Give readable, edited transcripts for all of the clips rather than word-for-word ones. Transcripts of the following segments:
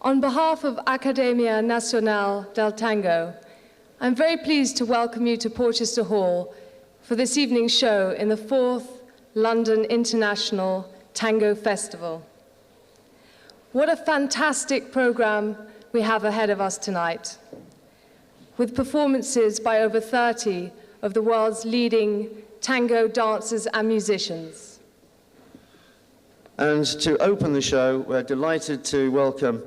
On behalf of Academia Nacional del Tango, I'm very pleased to welcome you to Porchester Hall for this evening's show in the 4th London International Tango Festival. What a fantastic program we have ahead of us tonight, with performances by over 30 of the world's leading tango dancers and musicians. And to open the show, we're delighted to welcome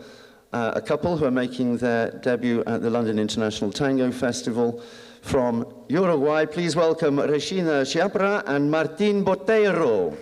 a couple who are making their debut at the London International Tango Festival. From Uruguay, please welcome Regina Chiapra and Martín Boteiro.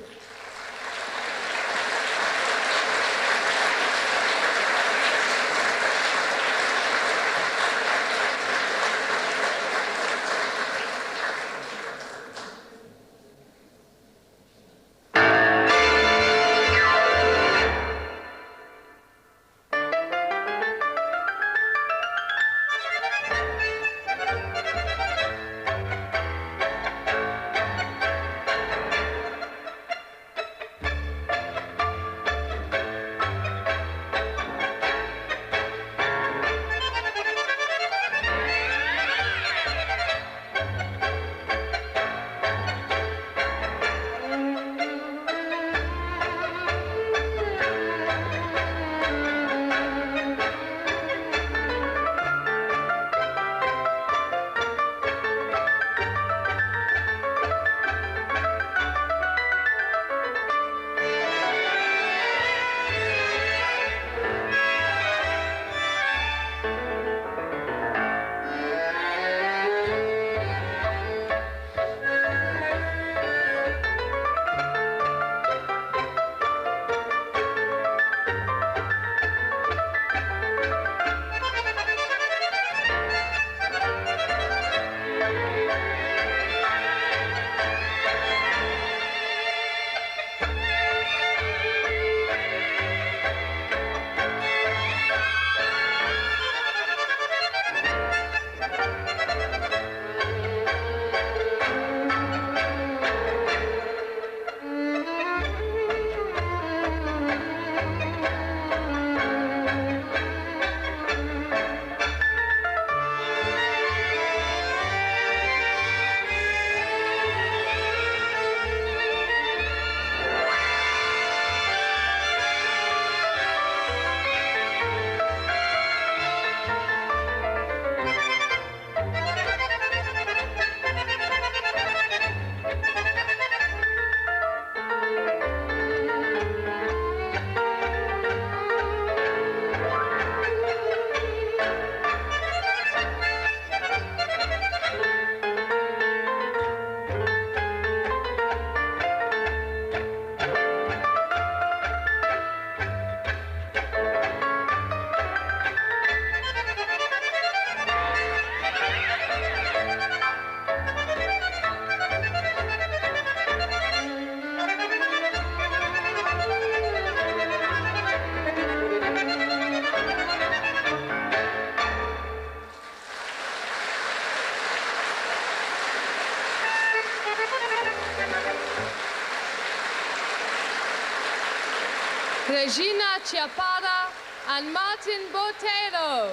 Regina Chiapara and Martín Boteiro.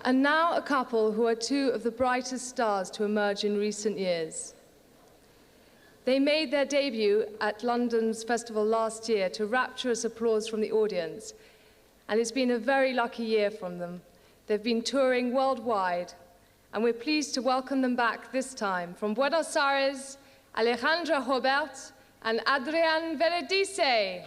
And now a couple who are two of the brightest stars to emerge in recent years. They made their debut at London's festival last year to rapturous applause from the audience, and it's been a very lucky year from them. They've been touring worldwide, and we're pleased to welcome them back this time from Buenos Aires, Alejandra Robert and Adrián Veredice.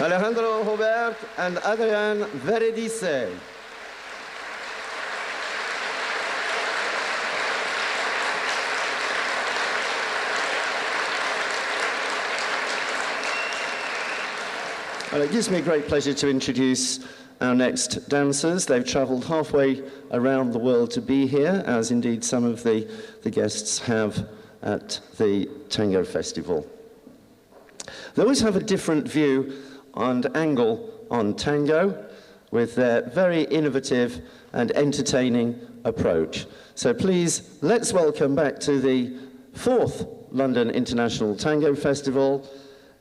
Alejandro Robert and Adrian Veredice. Well, it gives me great pleasure to introduce our next dancers. They've travelled halfway around the world to be here, as indeed some of the guests have at the Tango Festival. They always have a different view and angle on tango with their very innovative and entertaining approach. So please, let's welcome back to the 4th London International Tango Festival,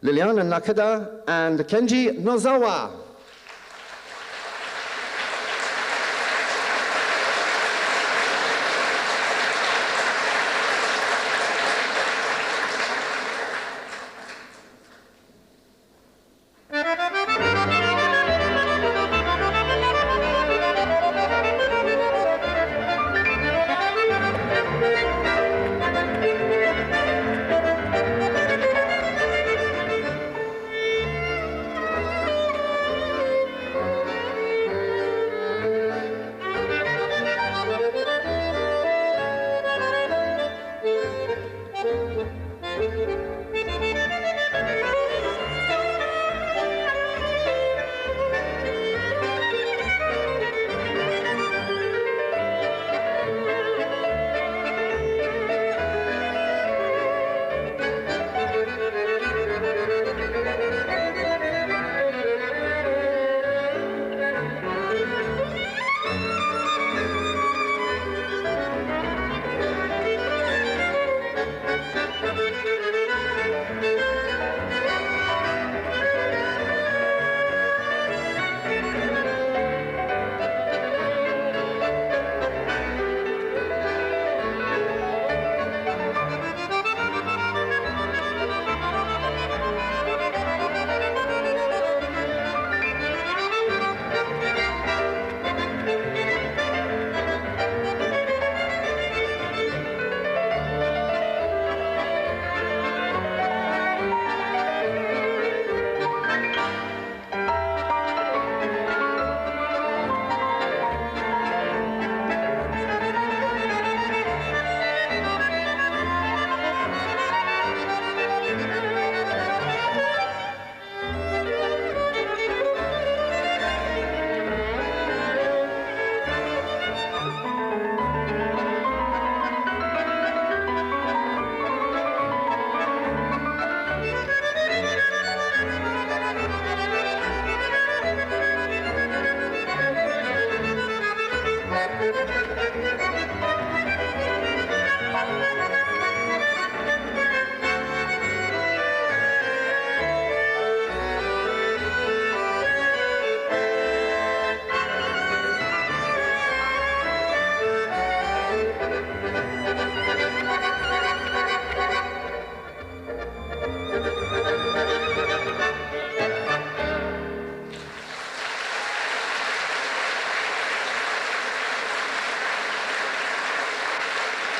Liliana Nakada and Kenji Nozawa.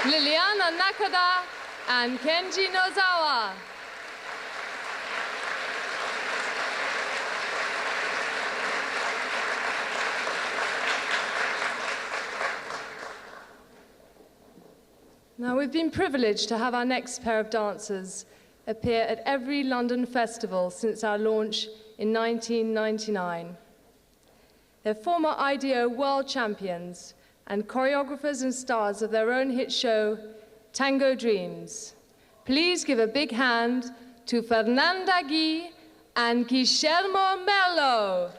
Liliana Nakada and Kenji Nozawa. Now, we've been privileged to have our next pair of dancers appear at every London festival since our launch in 1999. They're former IDO world champions and choreographers and stars of their own hit show, Tango Dreams. Please give a big hand to Fernanda Gui and Guillermo Mello.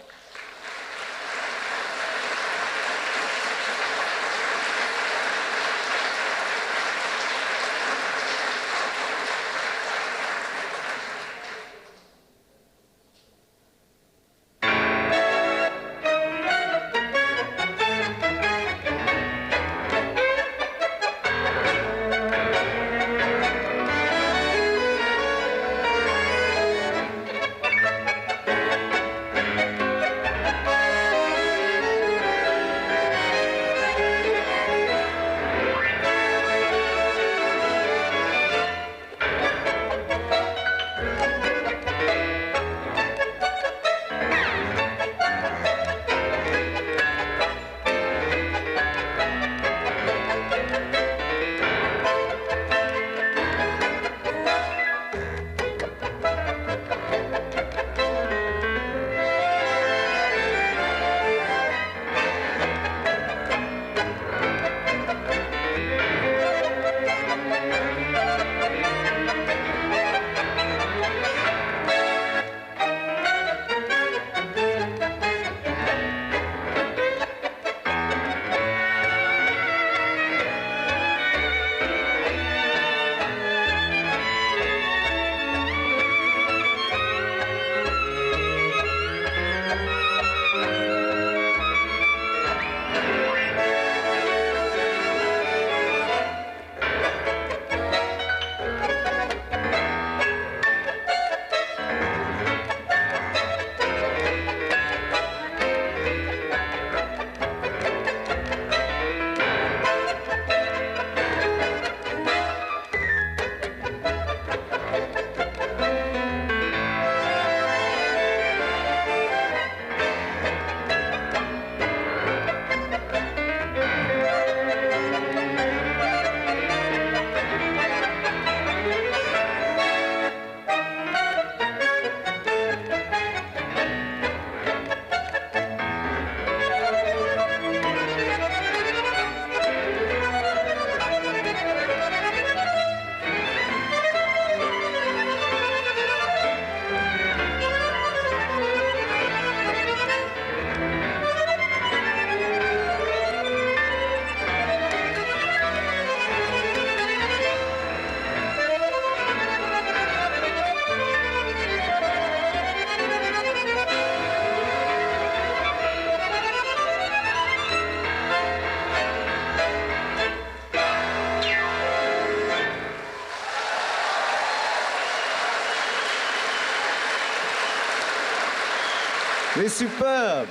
Les superbes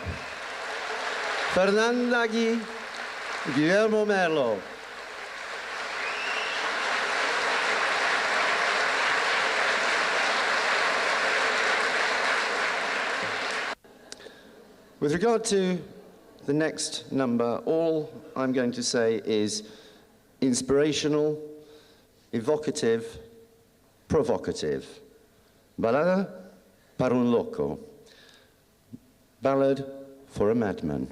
Fernanda Gui, Guillermo Merlo. With regard to the next number, all I'm going to say is inspirational, evocative, provocative. Balada para un loco. Ballad for a madman.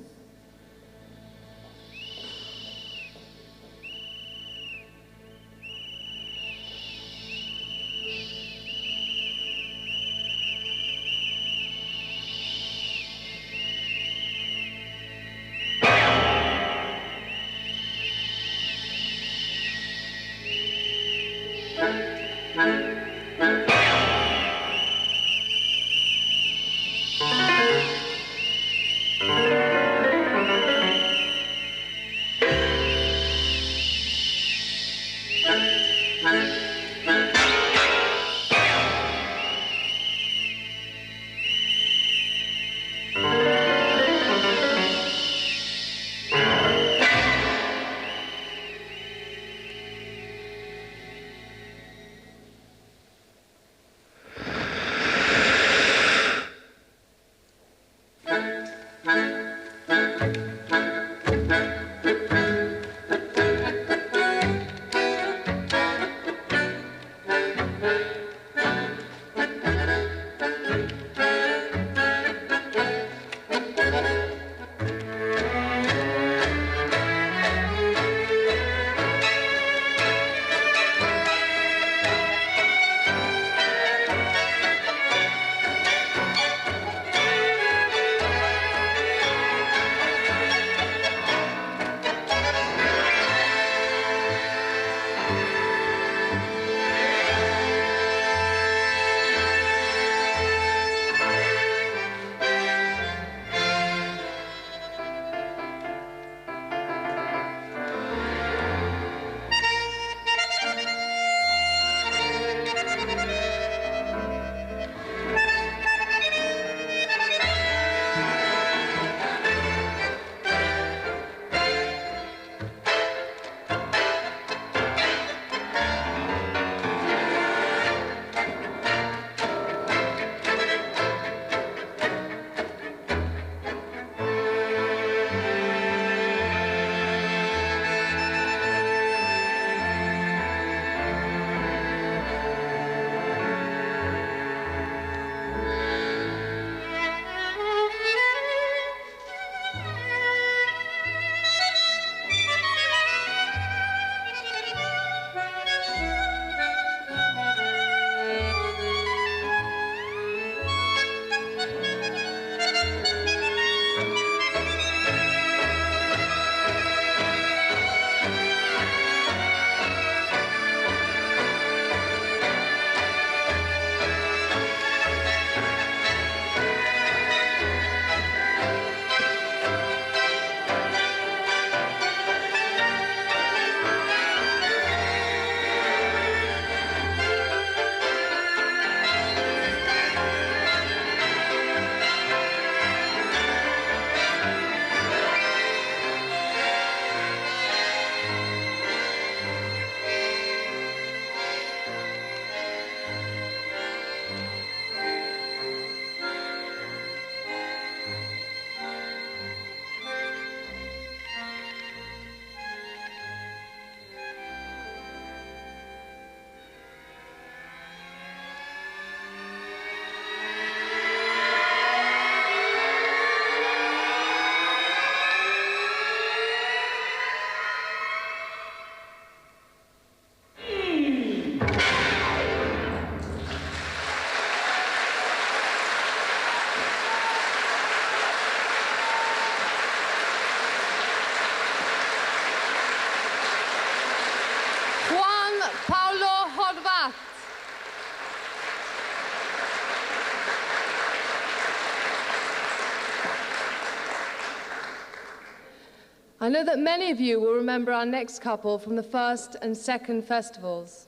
I know that many of you will remember our next couple from the first and second festivals.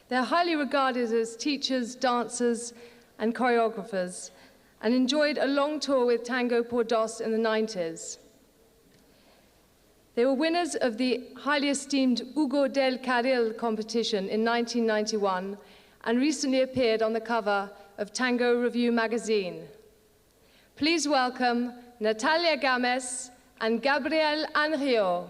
They're highly regarded as teachers, dancers, and choreographers, and enjoyed a long tour with Tango por Dos in the 90s. They were winners of the highly esteemed Hugo del Carril competition in 1991 and recently appeared on the cover of Tango Review magazine. Please welcome Natalia Gámez and Gabriel Anrio.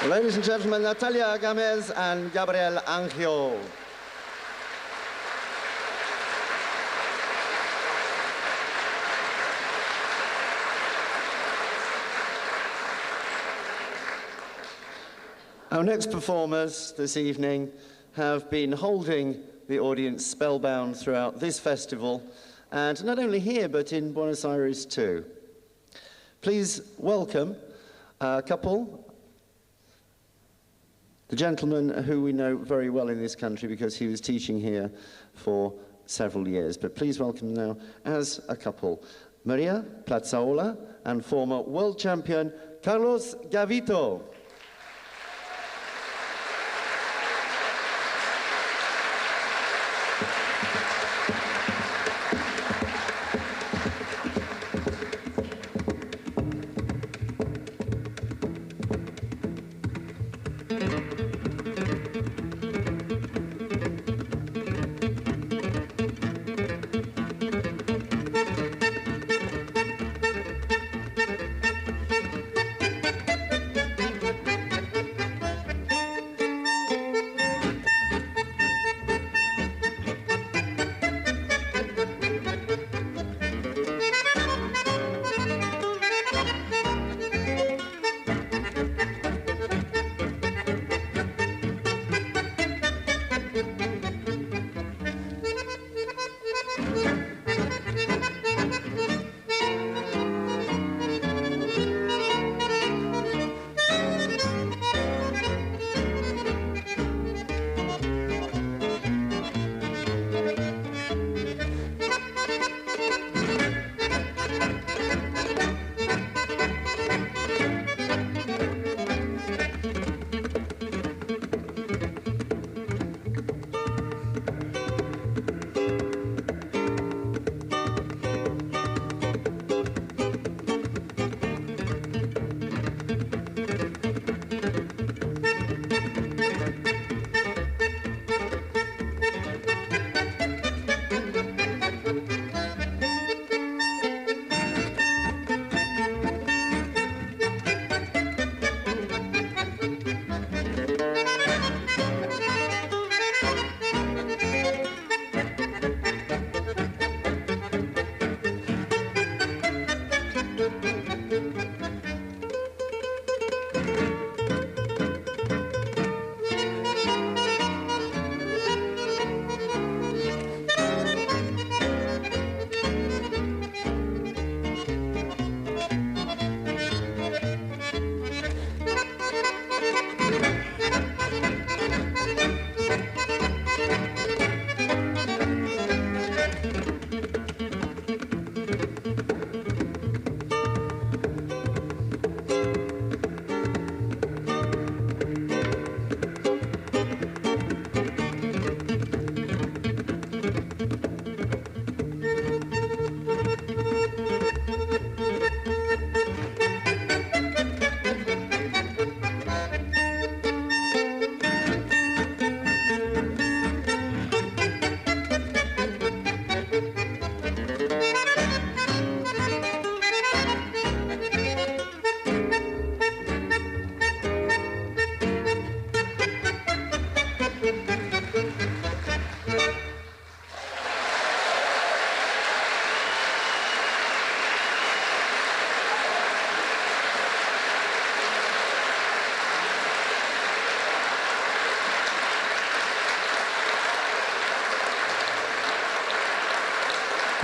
Ladies and gentlemen, Natalia Gámez and Gabriel Anrio. Our next performers this evening have been holding the audience spellbound throughout this festival, and not only here, but in Buenos Aires too. Please welcome a couple, the gentleman who we know very well in this country because he was teaching here for several years. But please welcome now as a couple, Maria Plazaola and former world champion Carlos Gavito.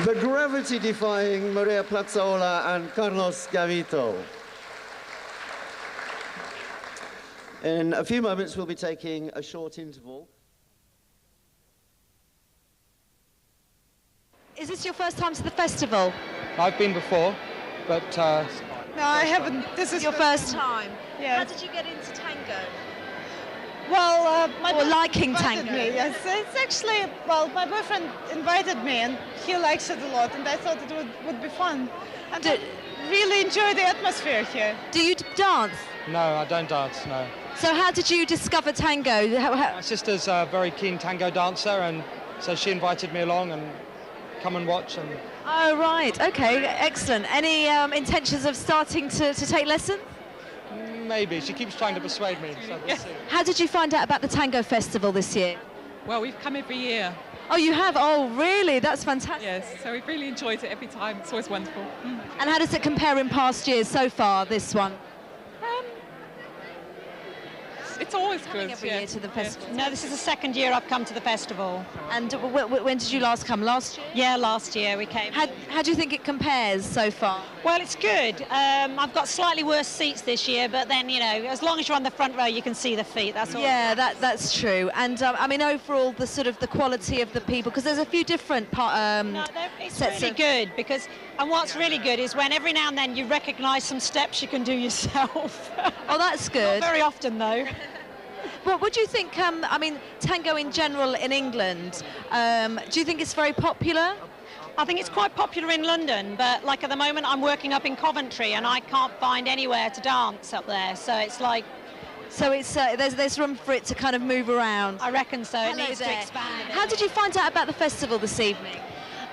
the gravity-defying Maria Plazaola and Carlos Gavito. In a few moments, we'll be taking a short interval. Is this your first time to the festival? I've been before, but... No, I haven't. This is Your first time? Yeah. How did you get into tango? Well, my Or boyfriend liking invited tango? me, yes, it's actually, well, my boyfriend invited me and he likes it a lot and I thought it would be fun. And I really enjoy the atmosphere here. Do you dance? No, I don't dance, no. So how did you discover tango? My sister's a very keen tango dancer, and so she invited me along and come and watch. And Oh, right. Okay, excellent. Any intentions of starting to take lessons? maybe. She keeps trying to persuade me, so we'll see. How did you find out about the Tango Festival this year? Well, we've come every year. Oh, you have? Oh, really? That's fantastic. Yes, so we've really enjoyed it every time. It's always wonderful. And how does it compare in past years so far, this one? It's always Coming good. every yeah. year to the festival. No, this is the second year I've come to the festival. And when did you last come? Last year? Yeah, last year we came. How do you think it compares so far? Well, it's good. I've got slightly worse seats this year, but then, you know, as long as you're on the front row, you can see the feet. That's all. Yeah, that's true. And I mean, overall, the sort of the quality of the people, because there's a few different No, it's sets really of... good because, and what's really good is when every now and then you recognise some steps you can do yourself. Oh, that's good. Not very often, though. What would you think, I mean, tango in general in England, do you think it's very popular? I think it's quite popular in London, but like at the moment I'm working up in Coventry and I can't find anywhere to dance up there, so it's like... So it's there's room for it to kind of move around. I reckon so. It Hello needs there. to expand a bit. How did you find out about the festival this evening?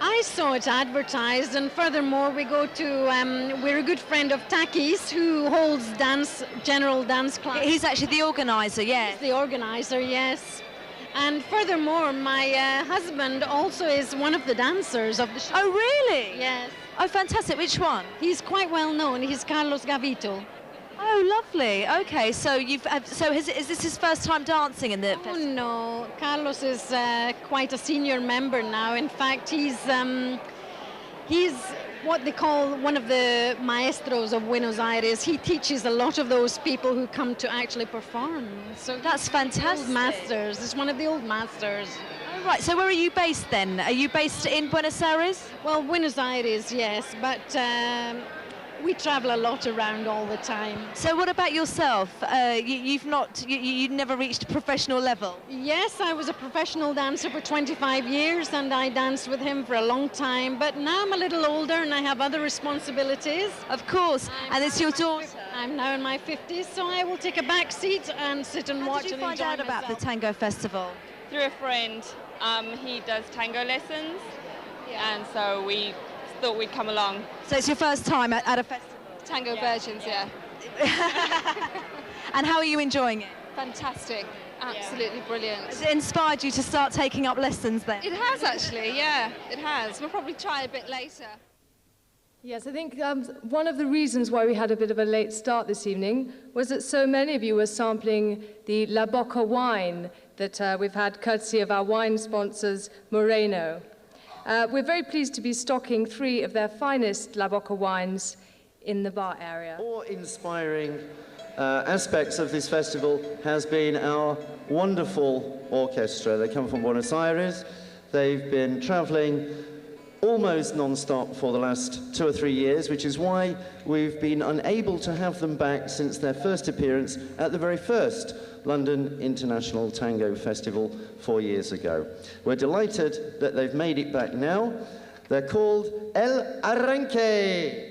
I saw it advertised, and furthermore, we go to, we're a good friend of Taki's, who holds general dance class. He's actually the organizer, yeah. He's the organizer, yes. And furthermore, my husband also is one of the dancers of the show. Oh, really? Yes. Oh, fantastic. Which one? He's quite well known. He's Carlos Gavito. Oh, lovely. Okay, so is this his first time dancing in the Oh, festival? no. Carlos is quite a senior member now. In fact, he's what they call one of the maestros of Buenos Aires. He teaches a lot of those people who come to actually perform. So That's fantastic. old masters. He's one of the old masters. Oh, right. So where are you based then? Are you based in Buenos Aires? Well, Buenos Aires, yes, but we travel a lot around all the time. So what about yourself? You never reached a professional level? Yes, I was a professional dancer for 25 years and I danced with him for a long time, but now I'm a little older and I have other responsibilities. Of course. And it's your daughter. I'm now in my 50s, so I will take a back seat and sit and How watch did you and find enjoy out about the myself. Tango Festival? Through a friend. He does tango lessons, and so we thought we'd come along. So it's your first time at a festival? Tango versions, yeah. And how are you enjoying it? Fantastic. Absolutely brilliant. Has it inspired you to start taking up lessons then? It has actually, yeah, it has. We'll probably try a bit later. Yes, I think one of the reasons why we had a bit of a late start this evening was that so many of you were sampling the La Boca wine that we've had courtesy of our wine sponsors, Moreno. We're very pleased to be stocking 3 of their finest La Boca wines in the bar area. More inspiring aspects of this festival has been our wonderful orchestra. They come from Buenos Aires. They've been traveling almost non-stop for the last 2 or 3 years, which is why we've been unable to have them back since their first appearance at the very first London International Tango Festival 4 years ago. We're delighted that they've made it back now. They're called El Arranque.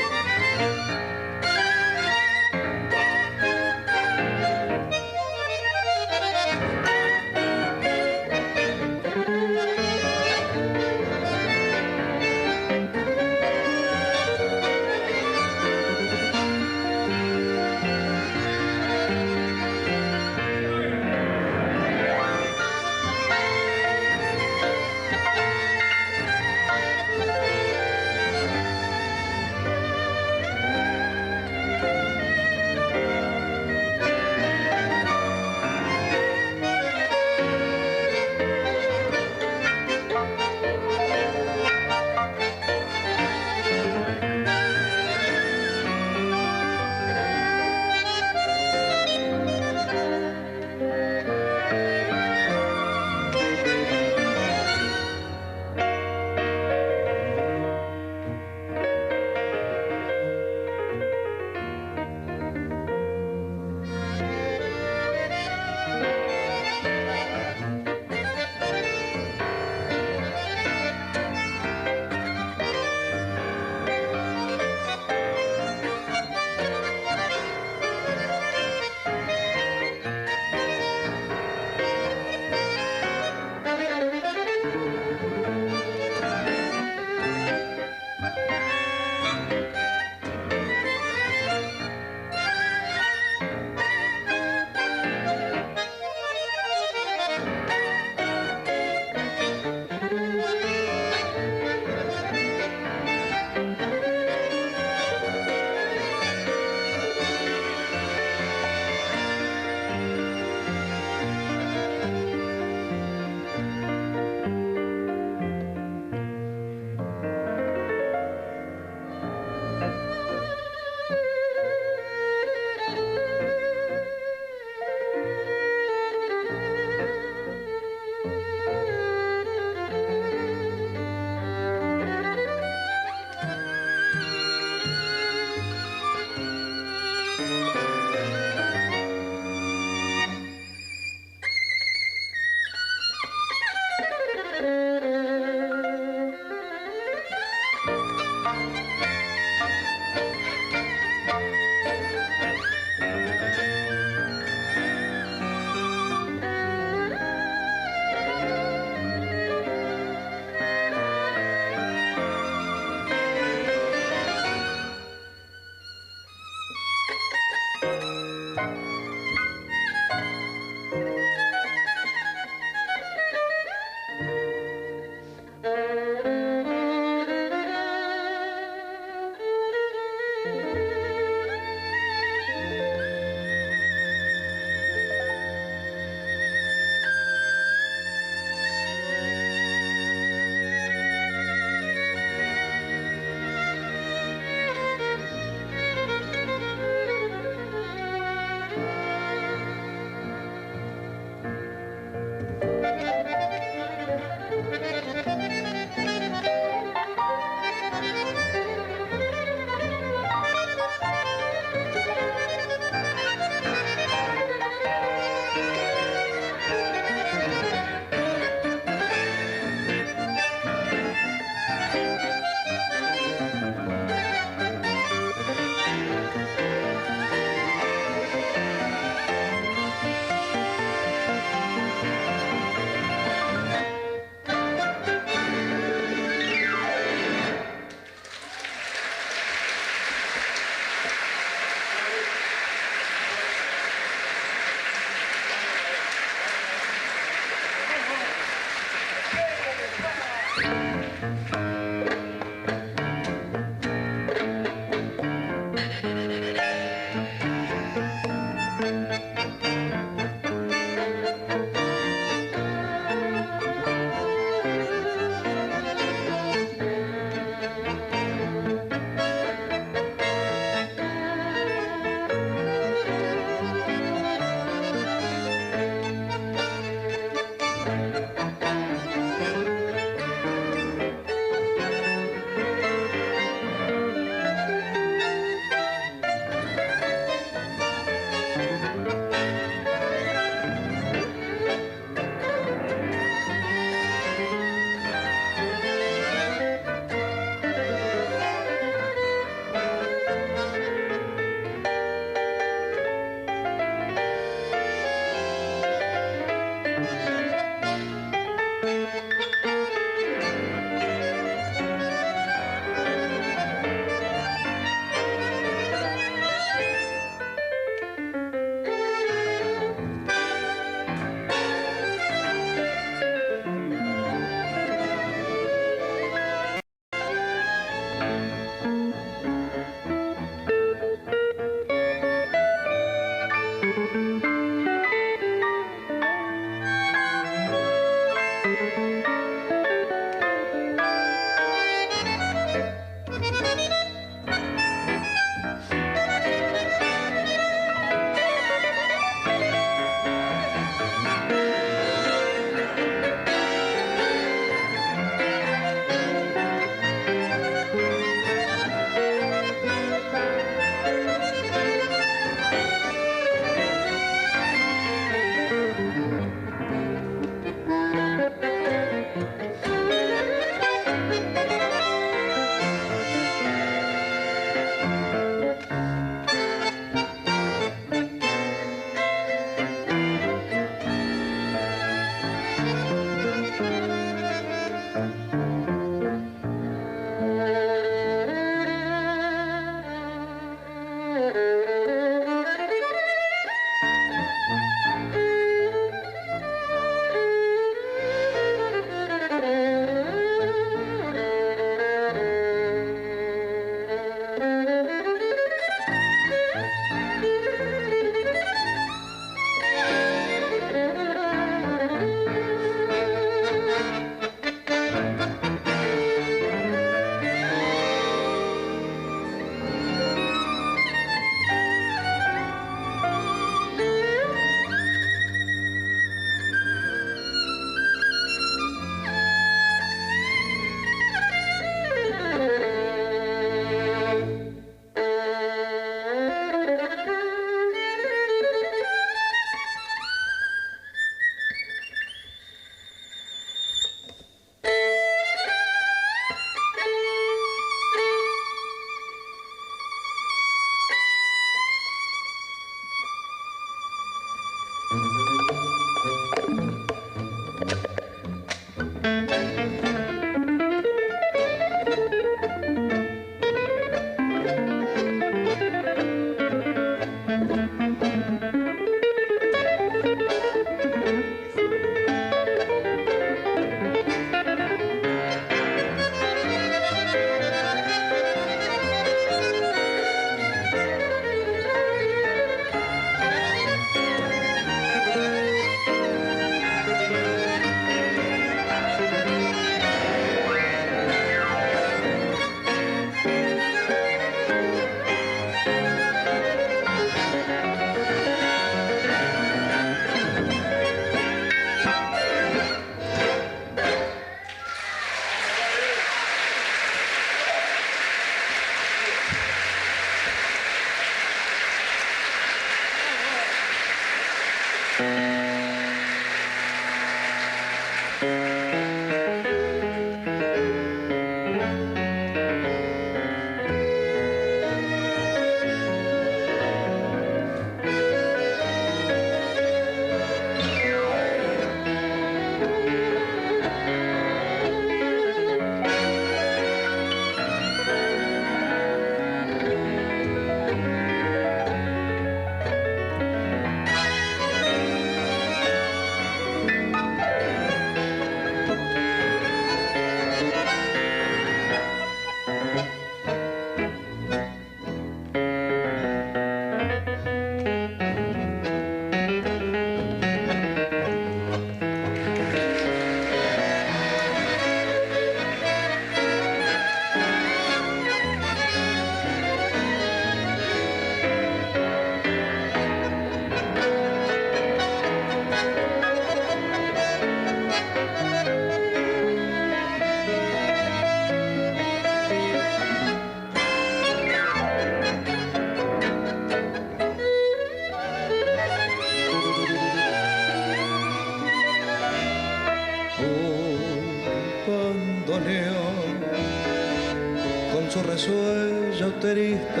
su resuello triste.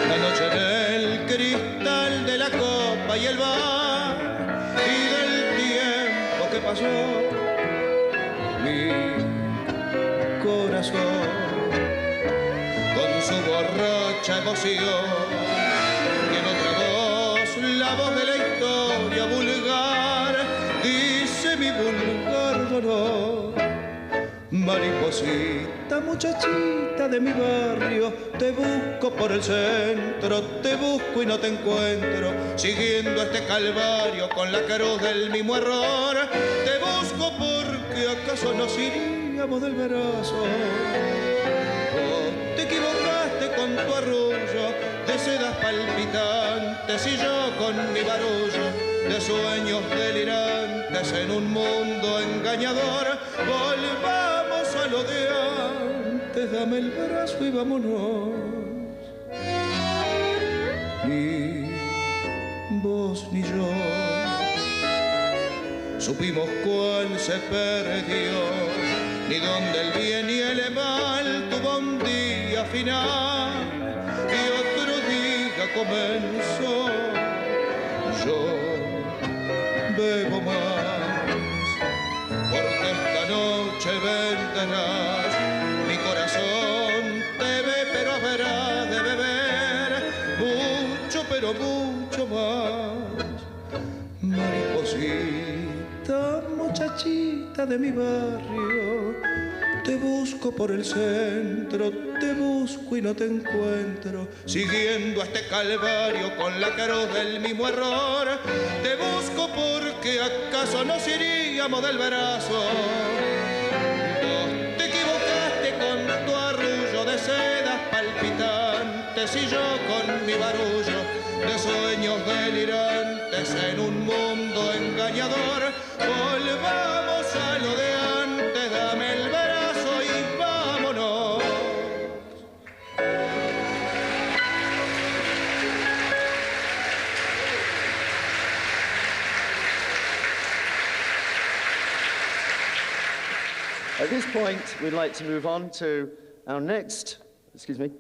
La noche en el cristal de la copa y el bar y del tiempo que pasó, mi corazón con su borracha emoción y en otra voz, la voz de la historia vulgar, dice mi vulgar dolor. Mariposita, muchachita de mi barrio, te busco por el centro, te busco y no te encuentro, siguiendo este calvario con la cruz del mismo error. Te busco porque acaso nos iríamos del brazo. Vos te equivocaste con tu arrullo de sedas palpitantes y yo con mi barullo de sueños delirantes en un mundo engañador. Volvamos a lo de antes, dame el brazo y vámonos. Ni vos ni yo supimos cuál se perdió, ni dónde el bien y el mal tuvo un día final y otro día comenzó. Yo bebo más, porque esta noche vendrás. Mi corazón te ve, pero habrá de beber mucho, pero mucho más. Mariposita, muchachita de mi barrio, te busco por el centro, te busco y no te encuentro, siguiendo este calvario con la cruz del mismo error. Te busco porque acaso nos iríamos del brazo. Vos te equivocaste con tu arrullo de sedas palpitantes y yo con mi barullo de sueños delirantes en un mundo engañador. Volvamos a lo de antes, dame el brazo y vámonos. At this point, we'd like to move on to our next, excuse me.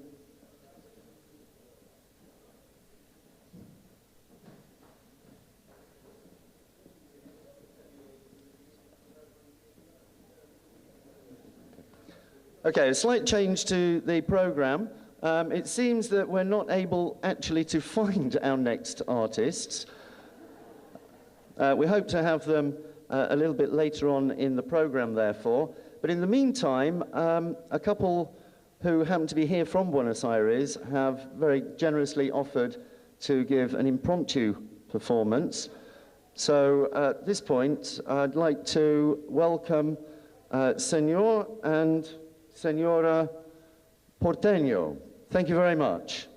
Okay, a slight change to the program. It seems that we're not able actually to find our next artists. We hope to have them a little bit later on in the program, therefore. But in the meantime, a couple who happen to be here from Buenos Aires have very generously offered to give an impromptu performance. So at this point, I'd like to welcome Señor and Señora Porteño. Thank you very much.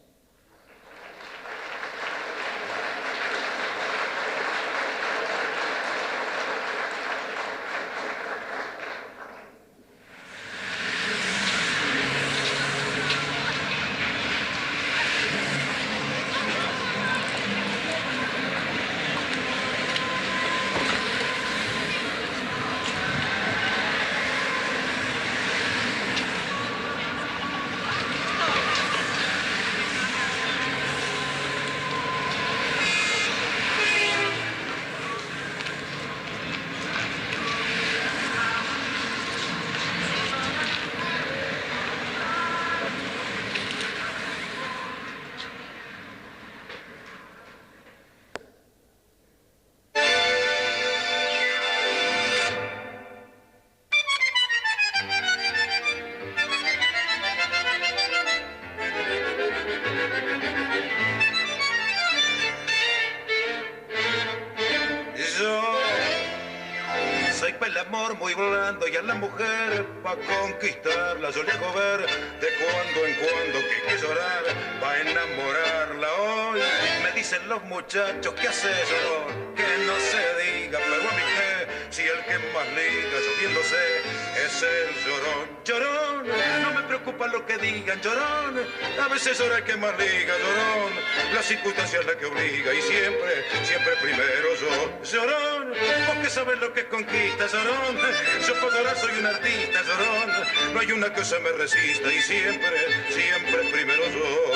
Muy blando y a la mujer pa' conquistarla yo le hago ver de cuando en cuando que hay que llorar pa' enamorarla hoy. Me dicen los muchachos que hace llorón, que no se diga, pero a mí que si el que más liga yo bien lo sé es el llorón. Llorón, no me preocupa preocupa lo que digan, llorón. A veces llora el que más liga, llorón. La circunstancia es la que obliga y siempre, siempre primero yo. Llorón, vos que sabes lo que es conquista, llorón. Yo por llorar soy un artista, llorón. No hay una cosa me resista y siempre, siempre primero yo.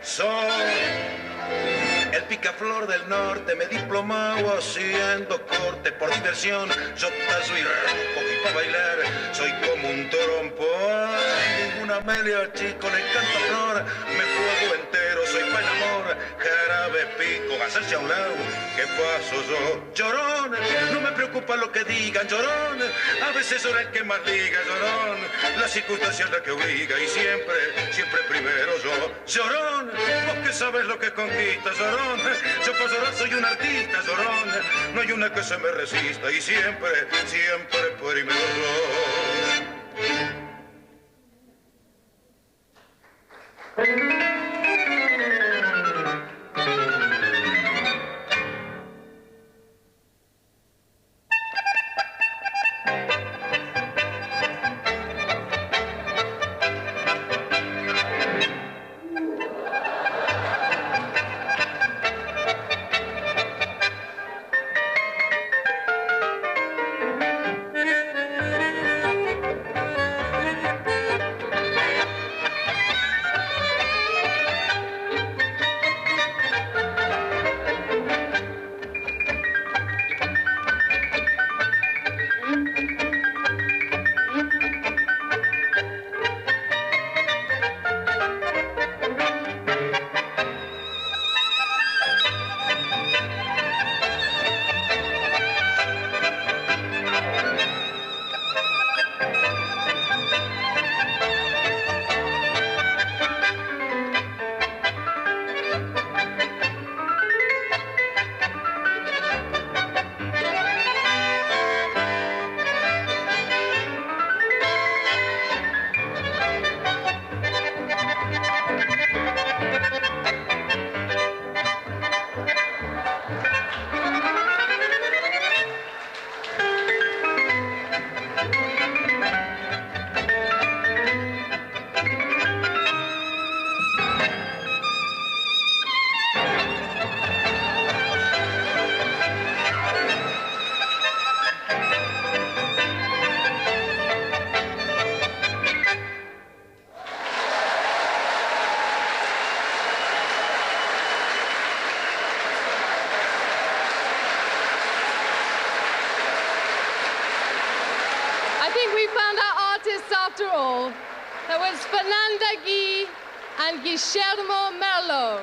Soy el picaflor del norte, me diplomado haciendo corte por diversión. Yo tazo y rompo y para bailar soy como un trompo. Ay, ninguna Amelia, chico, le canto flor. Me juego entero, soy para el amor. Jarabe pico, hacerse a un lado. ¿Qué paso yo? Llorón, no me preocupa lo que digan, llorón. A veces soy el que más liga, llorón. La circunstancia es la que obliga y siempre, siempre primero yo. Llorón, vos que sabes lo que conquista, llorón. Yo por llorar soy un artista, llorón. No hay una que se me resista y siempre, siempre primero yo. I think we found our artists after all. That was Fernanda Gui and Guillermo Merlo.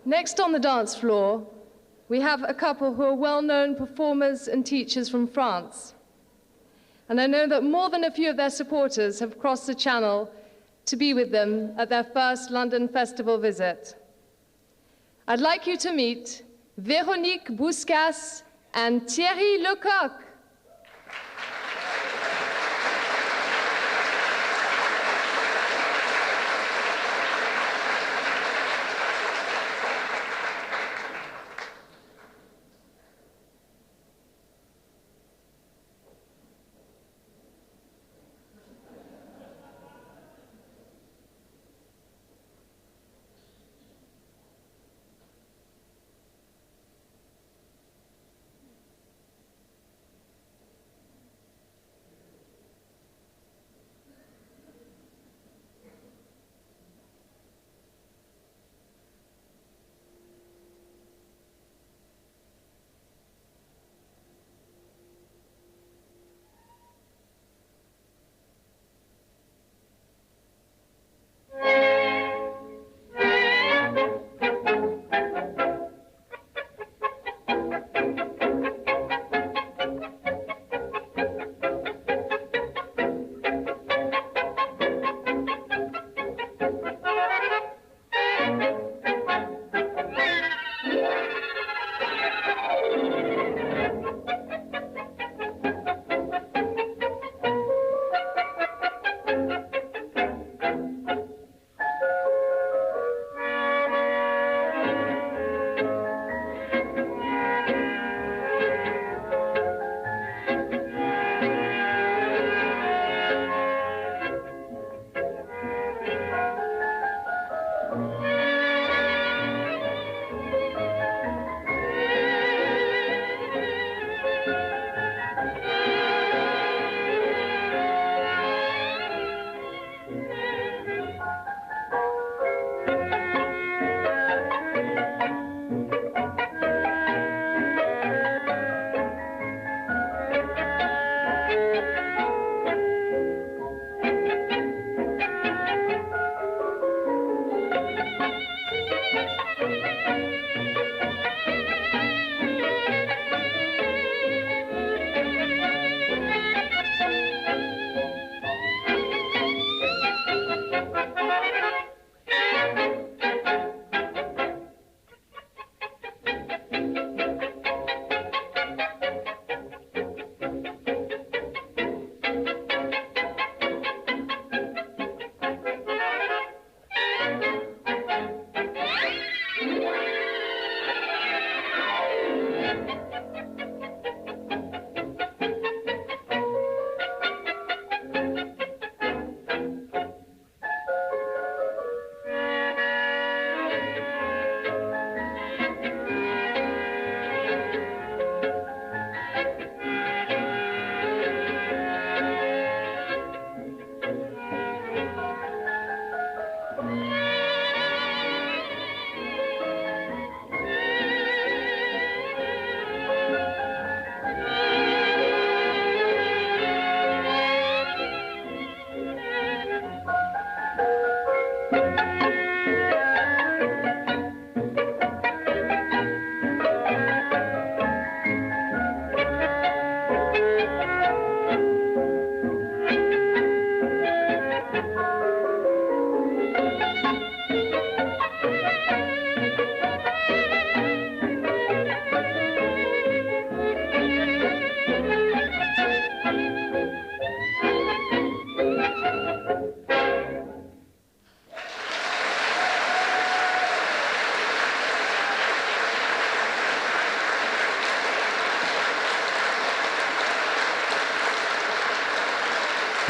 Next on the dance floor, we have a couple who are well-known performers and teachers from France. And I know that more than a few of their supporters have crossed the channel to be with them at their first London Festival visit. I'd like you to meet Véronique Bouscas and Thierry Lecoq.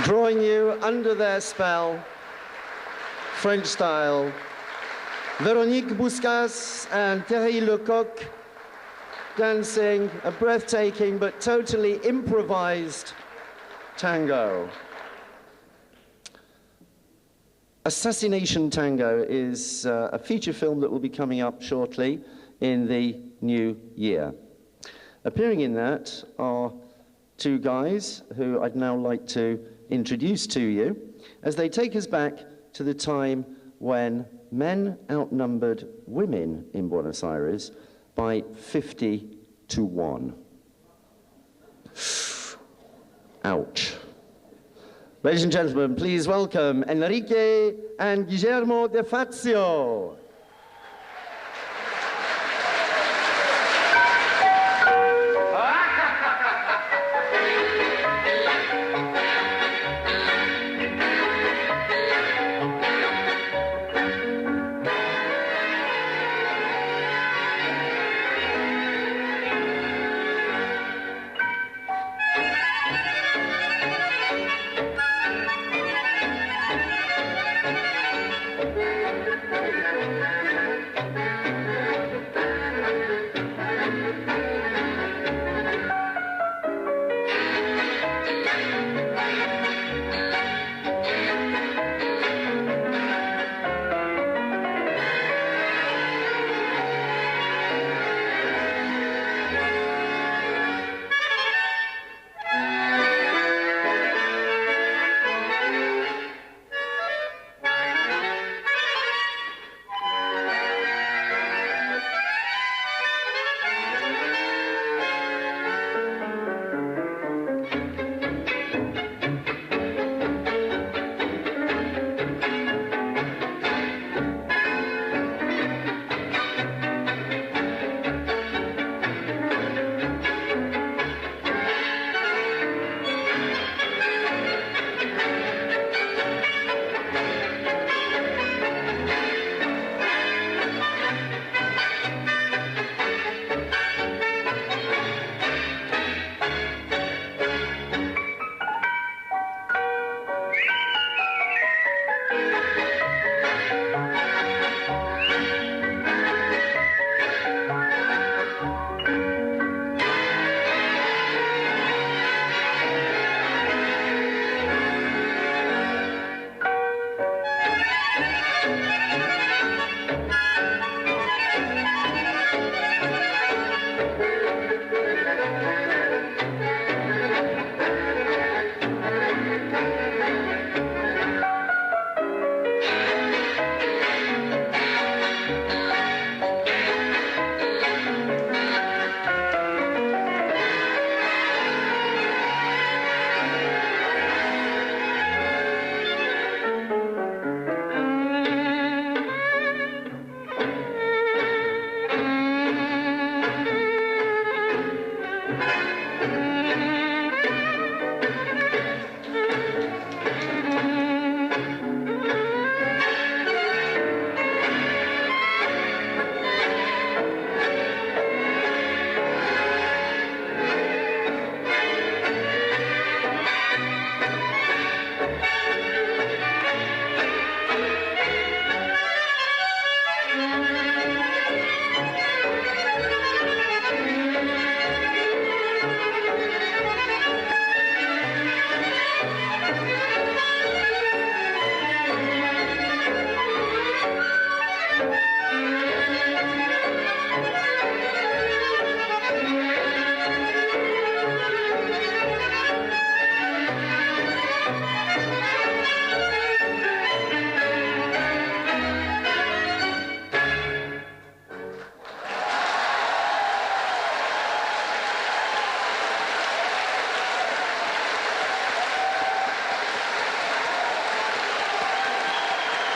Drawing you under their spell, French style, Véronique Bouscas and Thierry Lecoq dancing a breathtaking but totally improvised tango. Assassination Tango is a feature film that will be coming up shortly in the new year. Appearing in that are two guys who I'd now like to introduce to you as they take us back to the time when men outnumbered women in Buenos Aires by 50 to 1. Ouch. Ladies and gentlemen, please welcome Enrique and Guillermo de Fazio.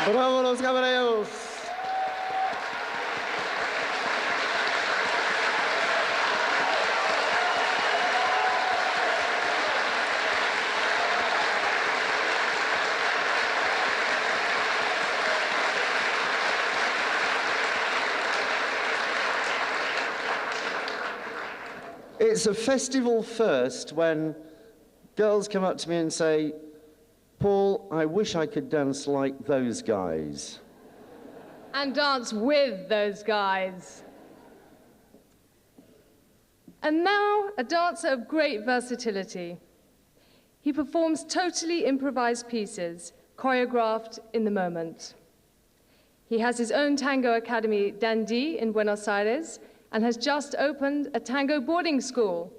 Bravo los caballeros. It's a festival first when girls come up to me and say, Paul, I wish I could dance like those guys. And dance with those guys. And now, a dancer of great versatility. He performs totally improvised pieces, choreographed in the moment. He has his own tango academy, Dandy, in Buenos Aires, and has just opened a tango boarding school.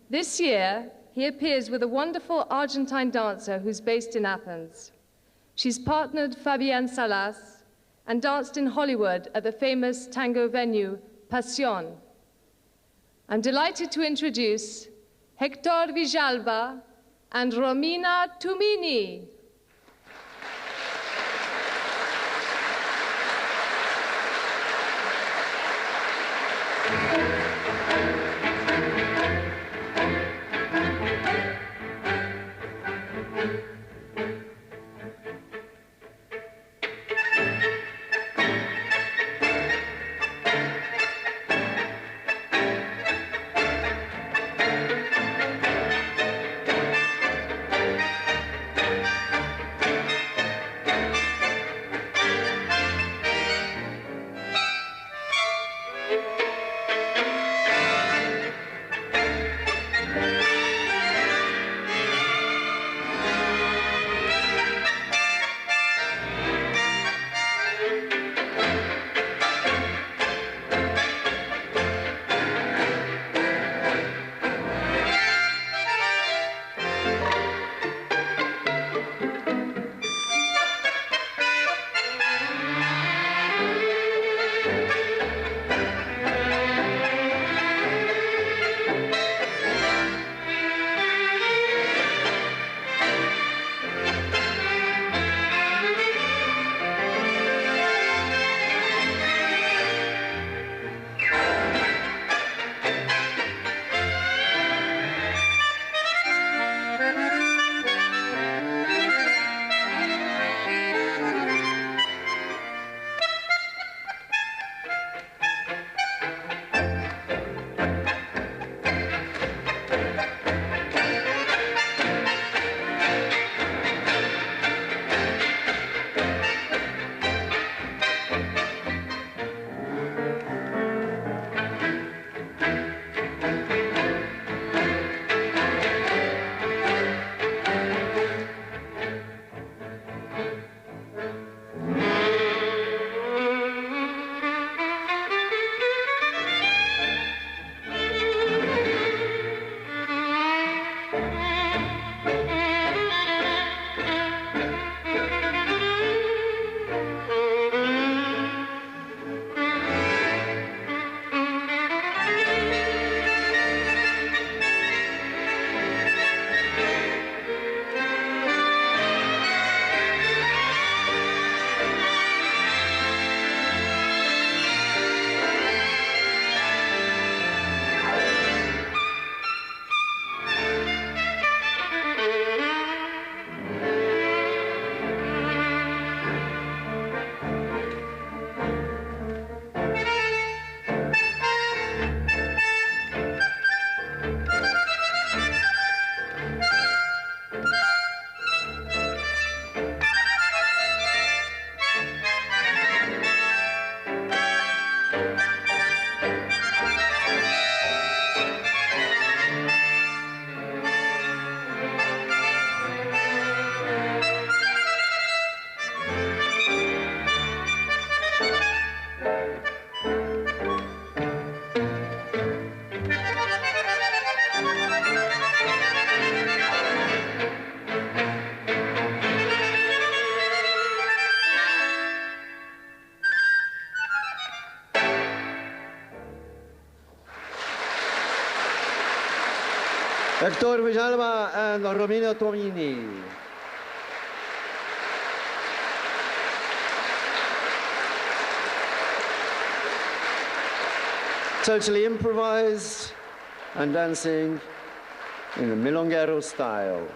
This year, he appears with a wonderful Argentine dancer who's based in Athens. She's partnered Fabienne Salas and danced in Hollywood at the famous tango venue, Pasión. I'm delighted to introduce Hector Villalba and Romina Tumini. Hector Villalba and Romina Tomini. totally improvised and dancing in the milonguero style.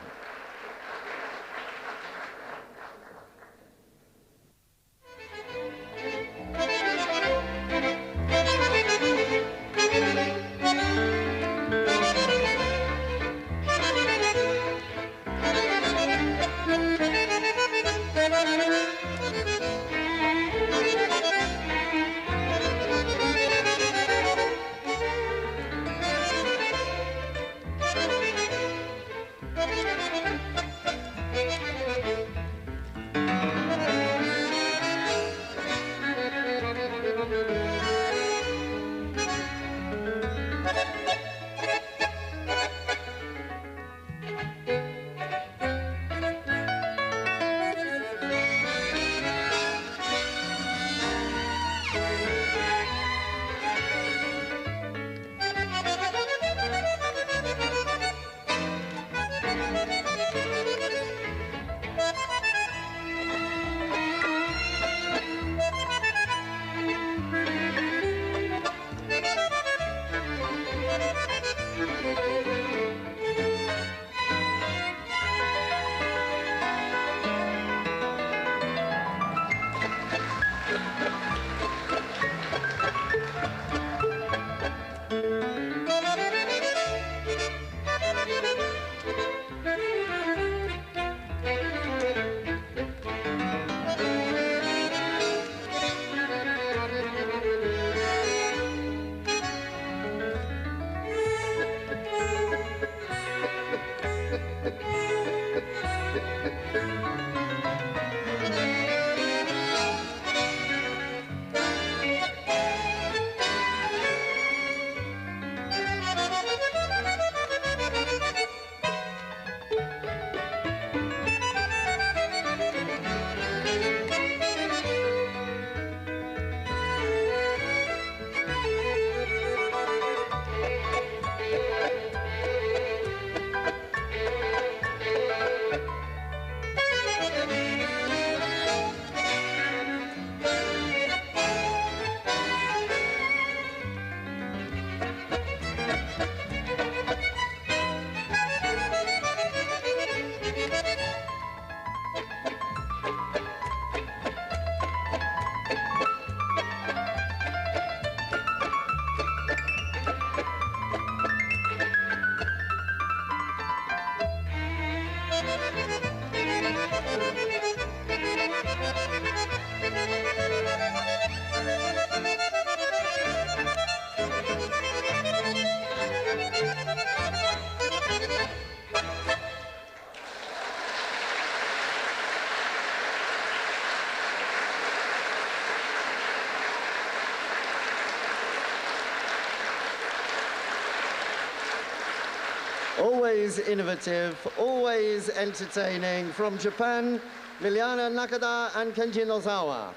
Always innovative, always entertaining. From Japan, Liliana Nakada and Kenji Nozawa.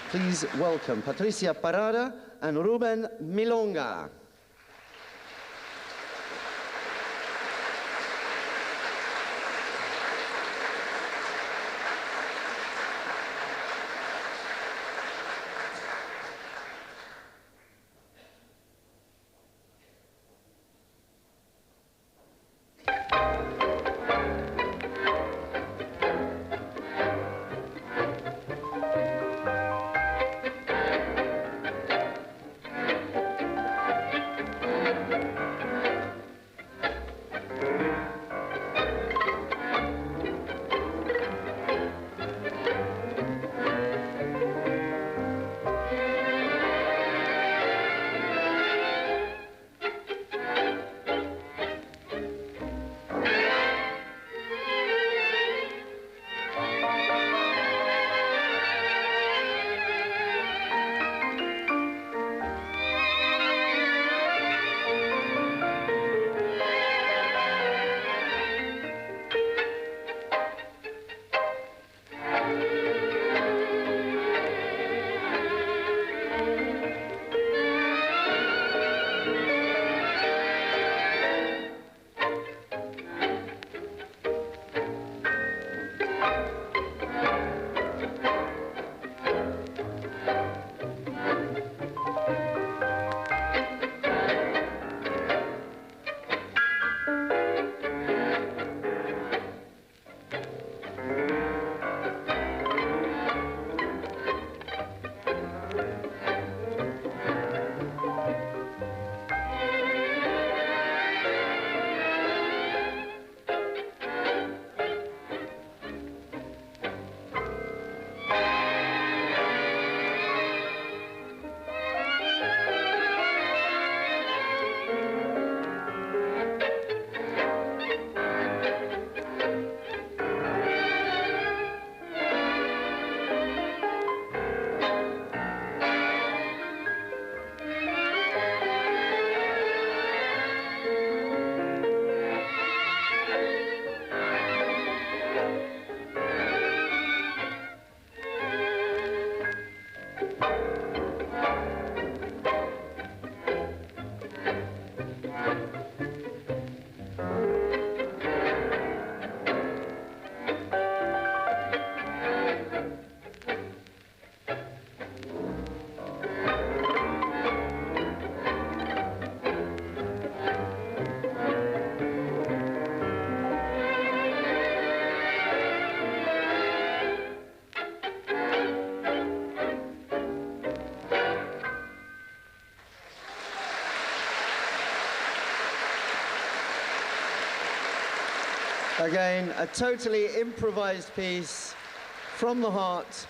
Please welcome Patricia Parada and Ruben Milonga. Again, a totally improvised piece from the heart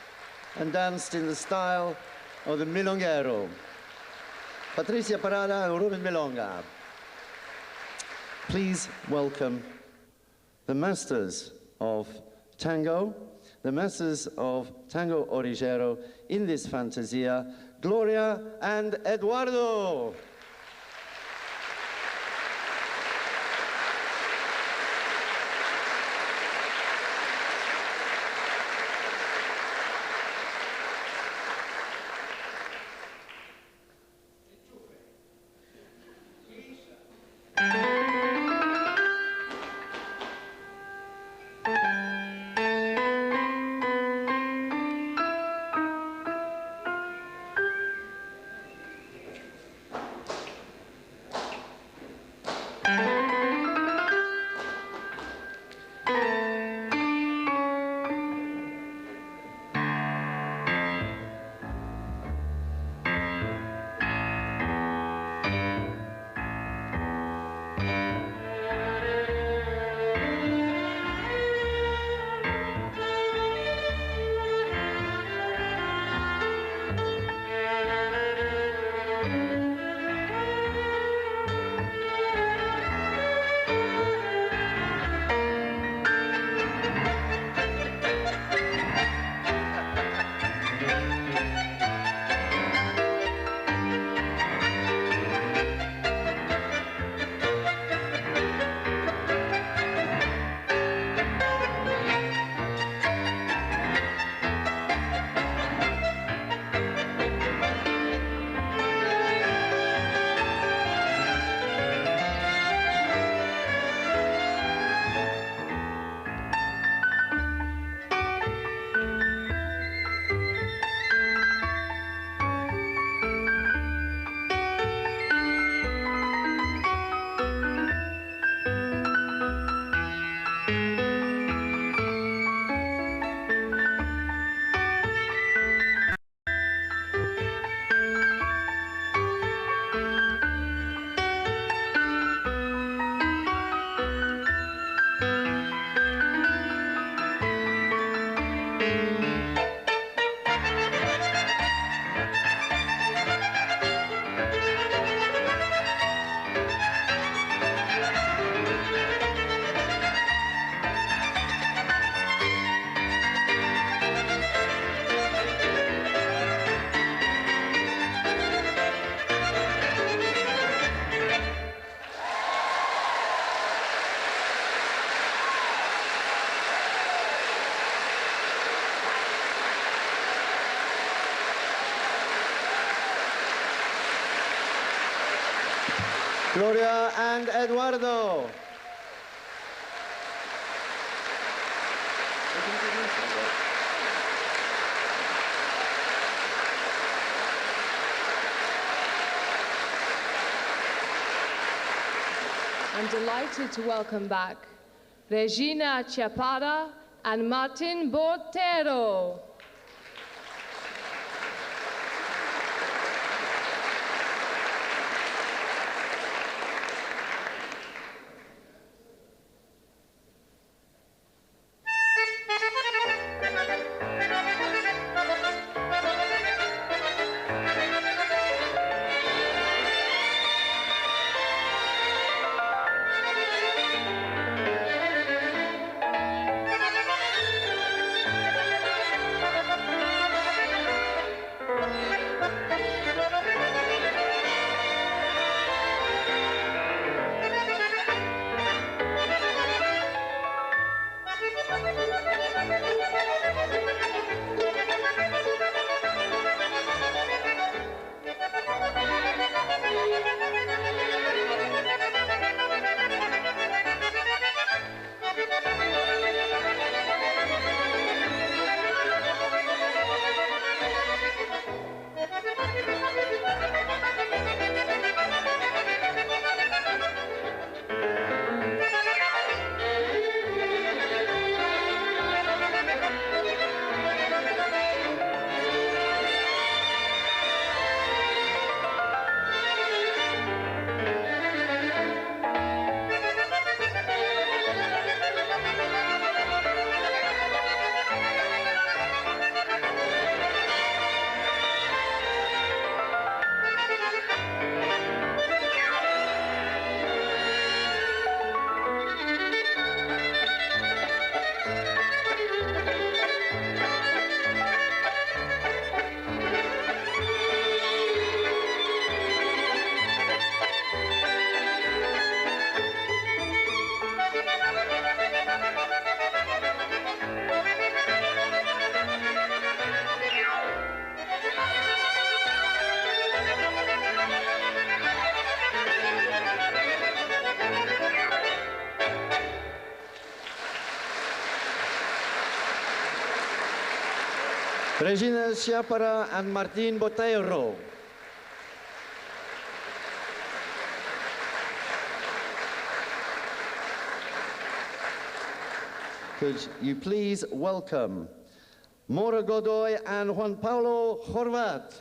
and danced in the style of the milonguero. Patricia Parada and Ruben Milonga. Please welcome the masters of tango, the masters of tango origero in this fantasia, Gloria and Eduardo. Gloria and Eduardo. I'm delighted to welcome back Regina Chiapada and Martin Botero. Regina Schiapara and Martín Boteiro. Could you please welcome Mora Godoy and Juan Paulo Horvat.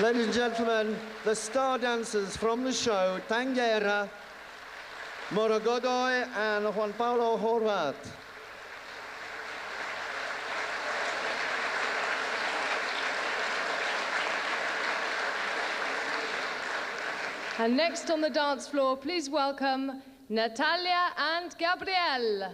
Ladies and gentlemen, the star dancers from the show, Tanguera, Mora Godoy and Juan Paulo Horvat. And next on the dance floor, please welcome Natalia and Gabriel.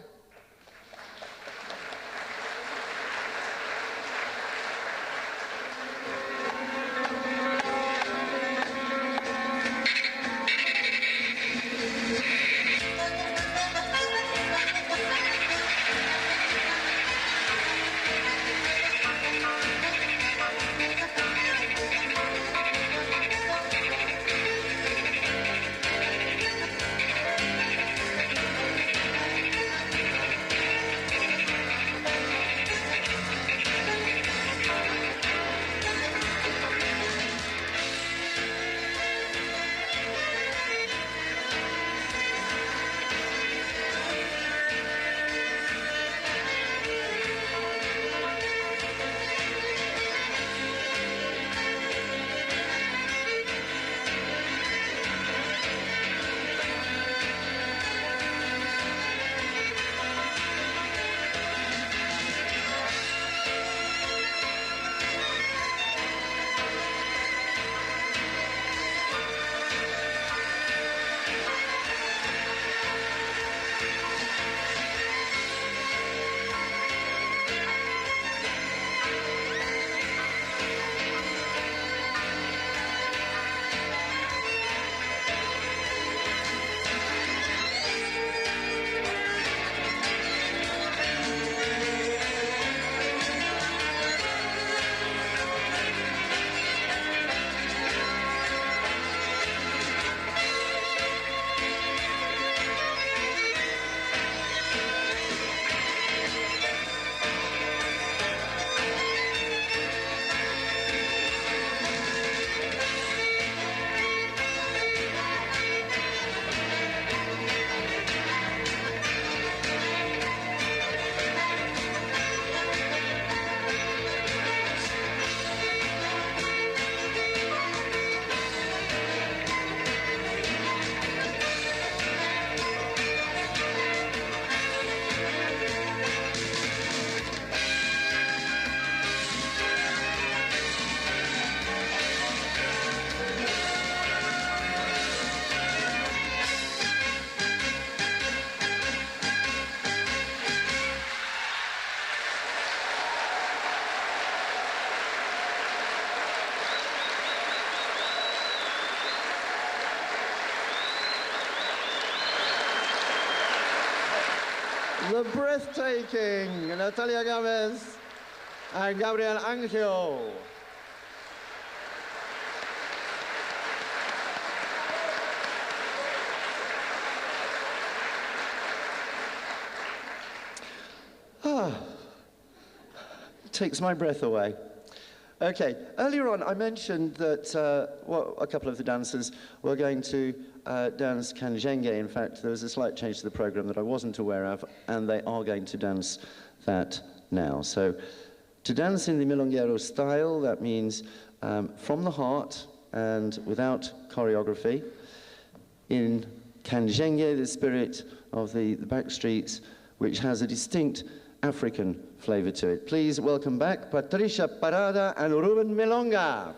the breathtaking Natalia Gomez and Gabriel Angel. Takes my breath away. Okay, earlier on I mentioned that a couple of the dancers were going to dance Kanjenge. In fact, there was a slight change to the program that I wasn't aware of, and they are going to dance that now. So, to dance in the milonguero style, that means from the heart and without choreography. In Kanjenge, the spirit of the back streets, which has a distinct African flavor to it. Please welcome back Patricia Parada and Ruben Milonga.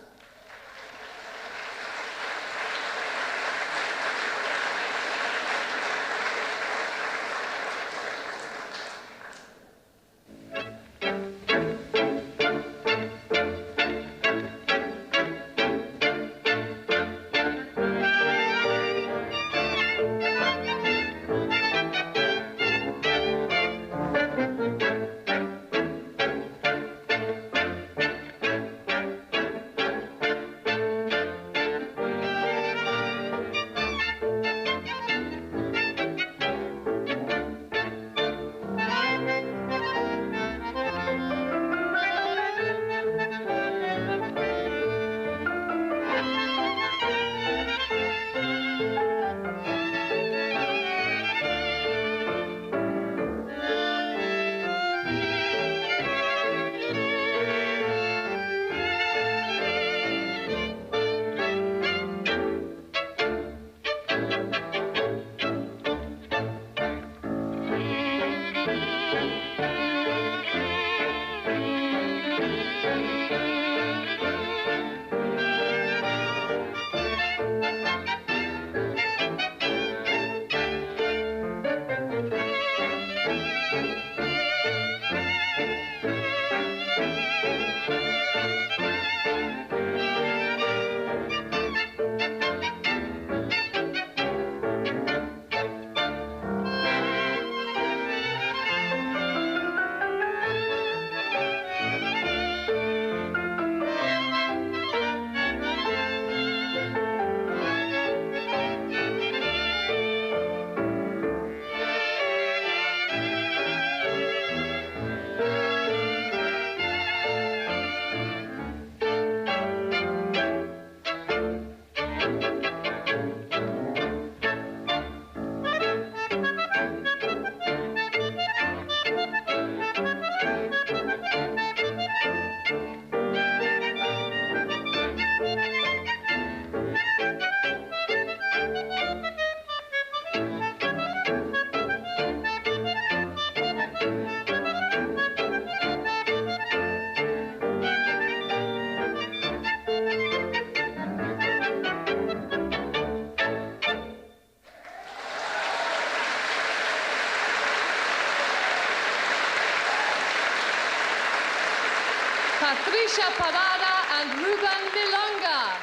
Patricia Parada and Ruben Milonga.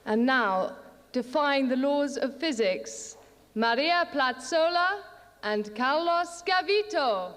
And now, defying the laws of physics, Maria Platzola and Carlos Gavito.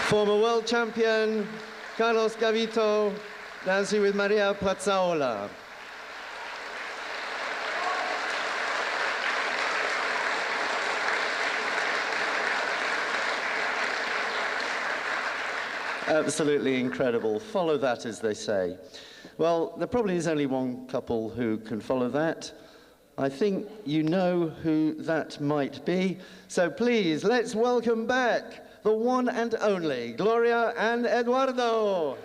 Former world champion Carlos Gavito, dancing with Maria Pazzaola. Absolutely incredible. Follow that, as they say. Well, there probably is only one couple who can follow that. I think you know who that might be. So please, let's welcome back the one and only Gloria and Eduardo.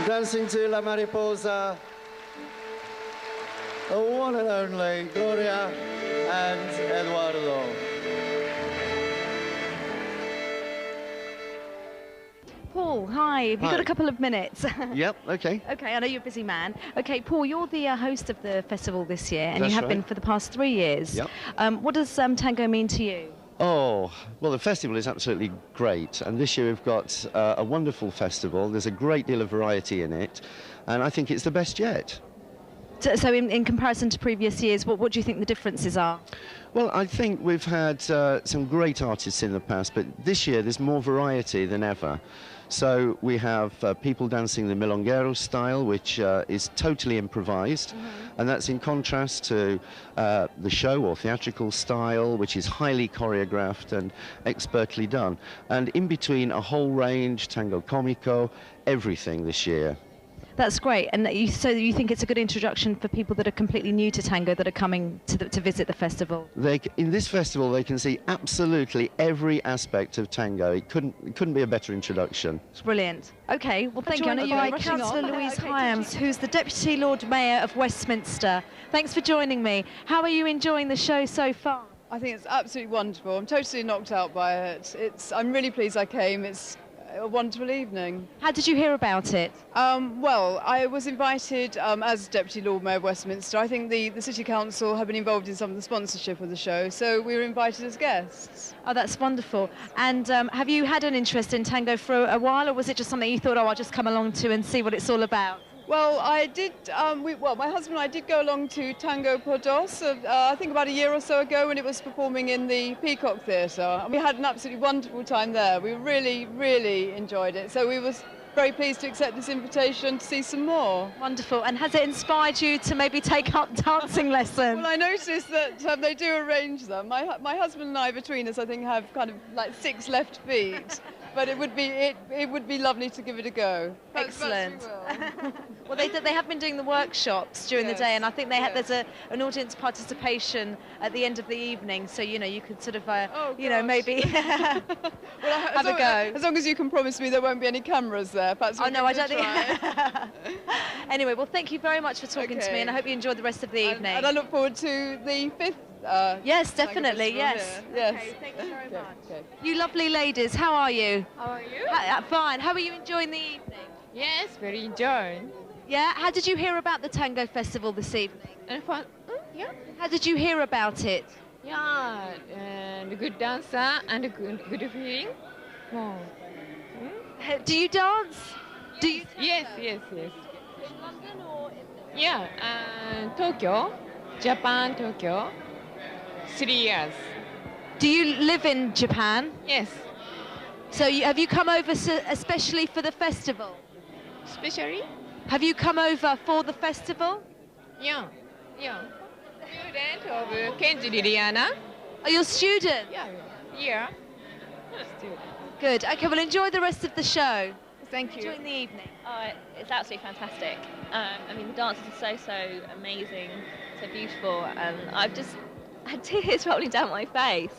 Dancing to La Mariposa, the one and only Gloria and Eduardo. Paul, hi. Have you got Hi. a couple of minutes? Yep, okay. Okay, I know you're a busy man. Okay, Paul, you're the host of the festival this year, and That's you have right. been for the past 3 years. Yep. What does tango mean to you? Oh, well, the festival is absolutely great. And this year we've got a wonderful festival. There's a great deal of variety in it. And I think it's the best yet. So in comparison to previous years, what do you think the differences are? Well, I think we've had some great artists in the past, but this year there's more variety than ever. So we have people dancing the milonguero style, which is totally improvised, and that's in contrast to the show or theatrical style, which is highly choreographed and expertly done. And in between, a whole range, tango comico, everything this year. That's great. And so you think it's a good introduction for people that are completely new to tango that are coming to visit the festival? In this festival, they can see absolutely every aspect of tango. It couldn't be a better introduction. Brilliant. Okay, well, thank you. I know you're by Councillor Louise Hyams, who's the Deputy Lord Mayor of Westminster. Thanks for joining me. How are you enjoying the show so far? I think it's absolutely wonderful. I'm totally knocked out by it. I'm really pleased I came. It's a wonderful evening. How did you hear about it? Well, I was invited as Deputy Lord Mayor of Westminster. I think the City Council have been involved in some of the sponsorship of the show, so we were invited as guests. Oh, that's wonderful. And have you had an interest in tango for a while, or was it just something you thought, oh, I'll just come along to and see what it's all about? Well, I did, my husband and I did go along to Tango por Dos, I think about a year or so ago, when it was performing in the Peacock Theatre. And we had an absolutely wonderful time there. We really, really enjoyed it. So we were very pleased to accept this invitation to see some more. Wonderful. And has it inspired you to maybe take up dancing lessons? Well, I noticed that they do arrange them. My husband and I, between us, I think have kind of like 6 left feet. But it would be lovely to give it a go. Excellent. Well, they have been doing the workshops during the day, and I think there's an audience participation at the end of the evening, so you could sort of maybe have a go. As long as you can promise me there won't be any cameras there. Perhaps oh no, I don't think. Anyway, well, thank you very much for talking to me, and I hope you enjoyed the rest of the evening. And I look forward to the 5th. Yes, definitely, yes. Yes. Okay, thank you very much. Okay. You lovely ladies, how are you? How are you? Fine. How are you enjoying the evening? Yes, very enjoying. Yeah? How did you hear about the Tango Festival this evening? Yeah. How did you hear about it? Yeah, and good dancer and good feeling. Wow. Do you dance? Yes. Do you? Yes. In London or in... Yeah, Tokyo, Japan, Tokyo. 3 years. Do you live in Japan? Yes. So have you come over especially for the festival? Especially? Have you come over for the festival? Yeah. Student of Kenji Liliana. Are you a student? Yeah. Student. Good. Okay, well, enjoy the rest of the show. Thank you. Enjoy the evening. It's absolutely fantastic. I mean, the dances are so amazing, so beautiful, and I've just had tears rolling down my face.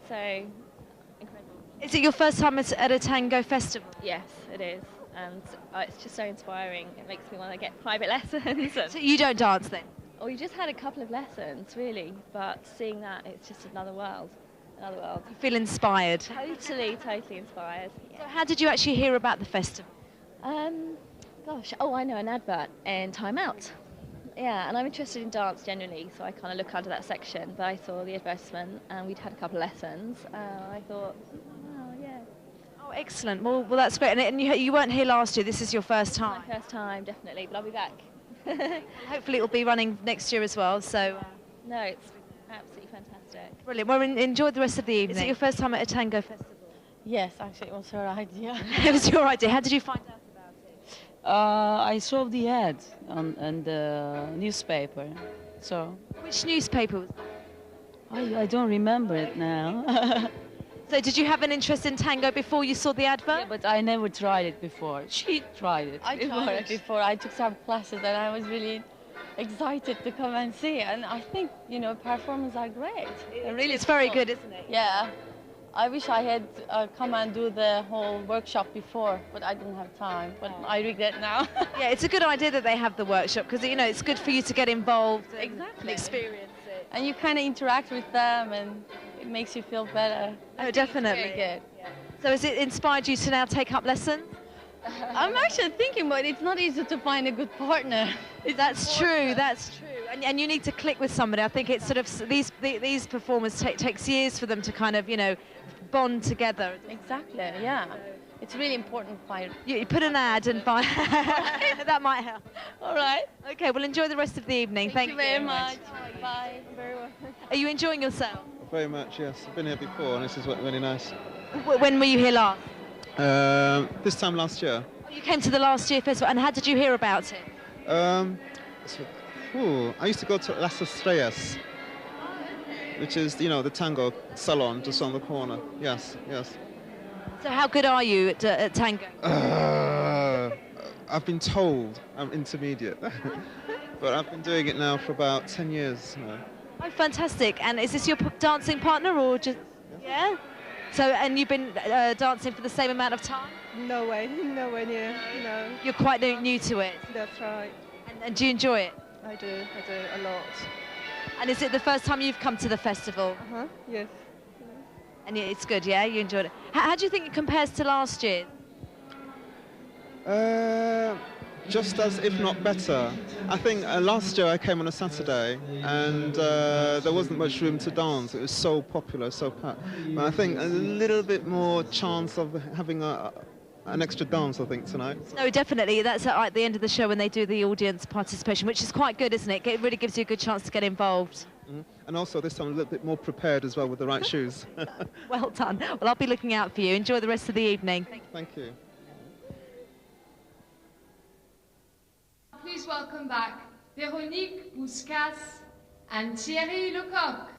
So incredible. Is it your first time at a tango festival? Yes, it is, and it's just so inspiring. It makes me want to get private lessons. So you don't dance then? Oh, you just had a couple of lessons, really, but seeing that, it's just another world. Another world. You feel inspired? Totally inspired. Yeah. So how did you actually hear about the festival? Gosh, I know an advert in Time Out. Yeah, and I'm interested in dance generally, so I kind of look under that section. But I saw the advertisement, and we'd had a couple of lessons. I thought, oh yeah. Oh, excellent. Well, that's great. And you weren't here last year. This is your first time. My first time, definitely. But I'll be back. Hopefully, it'll be running next year as well. So. No, it's absolutely fantastic. Brilliant. Well, enjoy the rest of the evening. Is it your first time at a tango festival? Yes, actually, it was her idea. It was your idea. How did you find out? I saw the ad on the newspaper. So. Which newspaper was that? I don't remember it now. So did you have an interest in tango before you saw the advert? Yeah, but I never tried it before. She tried it. I tried it before. I took some classes and I was really excited to come and see. And I think, performances are great. It's very good, isn't it? Yeah. I wish I had come and do the whole workshop before, but I didn't have time. But I regret now. Yeah, it's a good idea that they have the workshop because it's good for you to get involved and experience it. And you kind of interact with them, and it makes you feel better. Oh, definitely. Very good. Yeah. So has it inspired you to now take up lessons? I'm actually thinking, but it's not easy to find a good partner. That's true. And you need to click with somebody. I think it's sort of these performers takes years for them to kind of bond together. Exactly. Yeah. it's really important. You put an ad and find that might help. All right. Okay, well enjoy the rest of the evening. Thank you very much. Bye. Very well. Are you enjoying yourself? Very much, yes. I've been here before, and this is really nice. When were you here last? This time last year. Oh, you came to the last year festival, and how did you hear about it? I used to go to Las Estrellas, which is, you know, the tango salon just on the corner. Yes, yes. So how good are you at tango? I've been told I'm intermediate, but I've been doing it now for about 10 years now. Oh, fantastic. And is this your dancing partner or just... Yeah? So, and you've been dancing for the same amount of time? Nowhere near, no. You're quite new to it? That's right. And do you enjoy it? I do a lot. And is it the first time you've come to the festival? Uh-huh, yes. And it's good, yeah? You enjoyed it. How do you think it compares to last year? Just as, if not better. I think last year I came on a Saturday and there wasn't much room to dance. It was so popular, so packed. But I think a little bit more chance of having an extra dance, I think, tonight. No, definitely. That's at the end of the show when they do the audience participation, which is quite good, isn't it? It really gives you a good chance to get involved. Mm-hmm. And also this time a little bit more prepared as well with the right shoes. Well done. Well, I'll be looking out for you. Enjoy the rest of the evening. Thank you. Please welcome back Véronique Bouscas and Thierry Lecoq.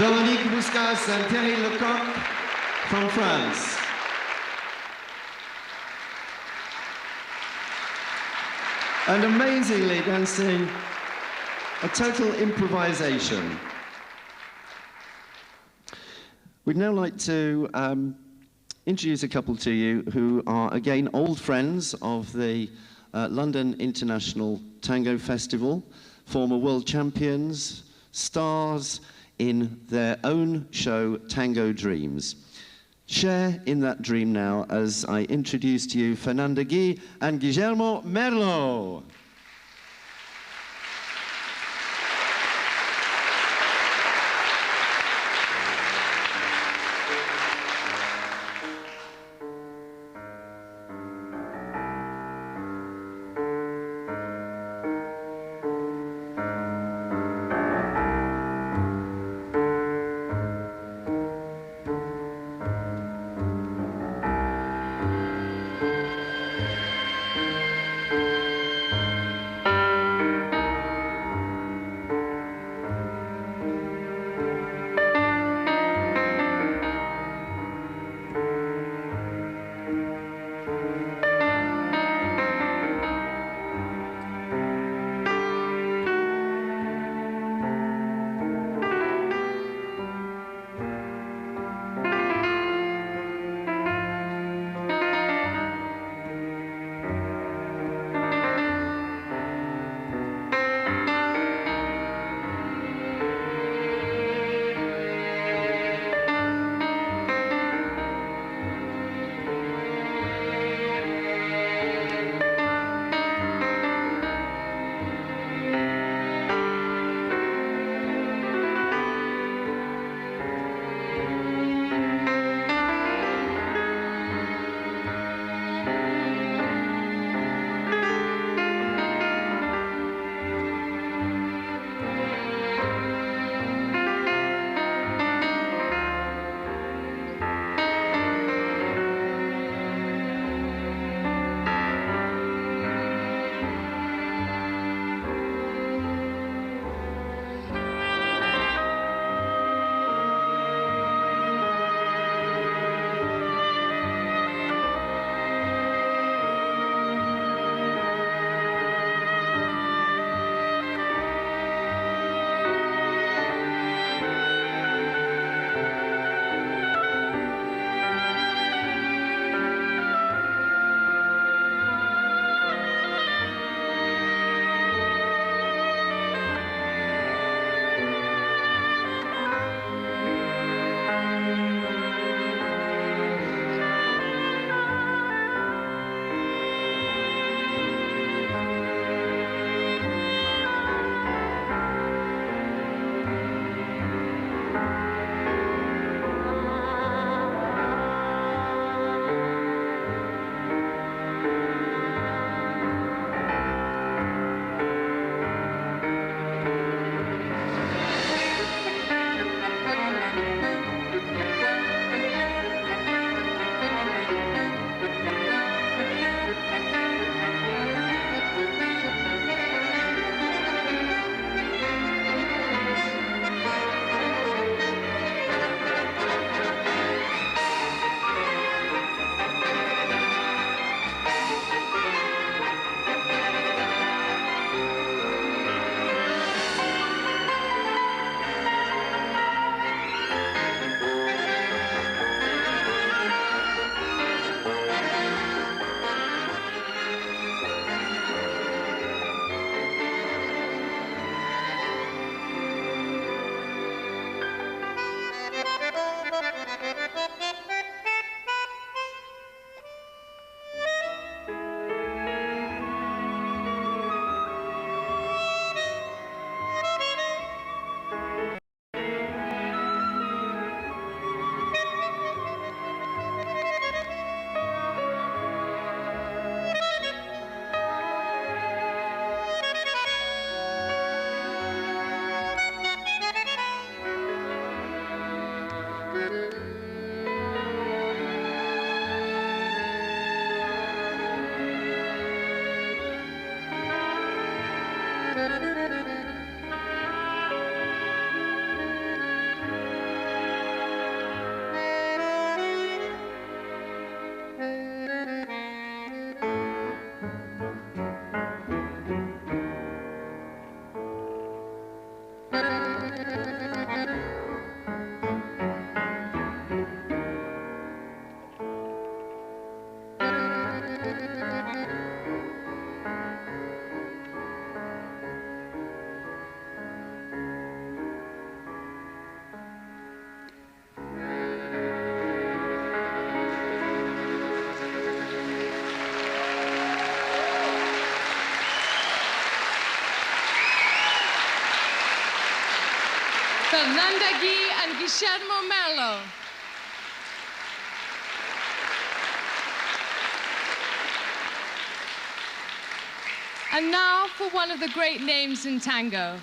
Véronique Bouscas and Thierry Lecoq from France. And amazingly dancing a total improvisation. We'd now like to introduce a couple to you who are, again, old friends of the London International Tango Festival, former world champions, stars in their own show, Tango Dreams. Share in that dream now as I introduce to you Fernanda Guy and Guillermo Merlo. Fernanda Gui and Guillermo Merlo. And now for one of the great names in tango,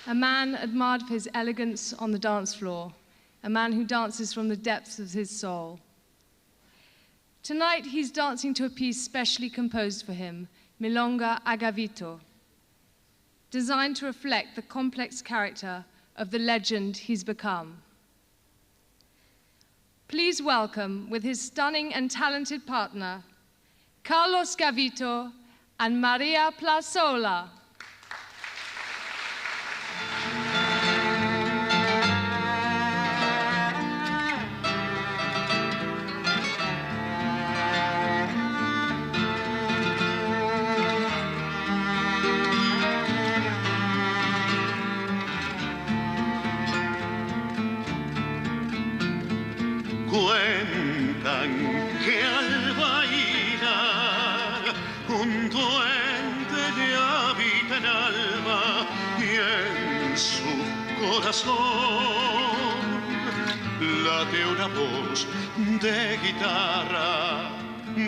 a man admired for his elegance on the dance floor, a man who dances from the depths of his soul. Tonight he's dancing to a piece specially composed for him, Milonga a Gavito, designed to reflect the complex character of the legend he's become. Please welcome, with his stunning and talented partner, Carlos Gavito and Maria Plasola. Cuentan que al bailar un duende le habita el alma y en su corazón late una voz de guitarra.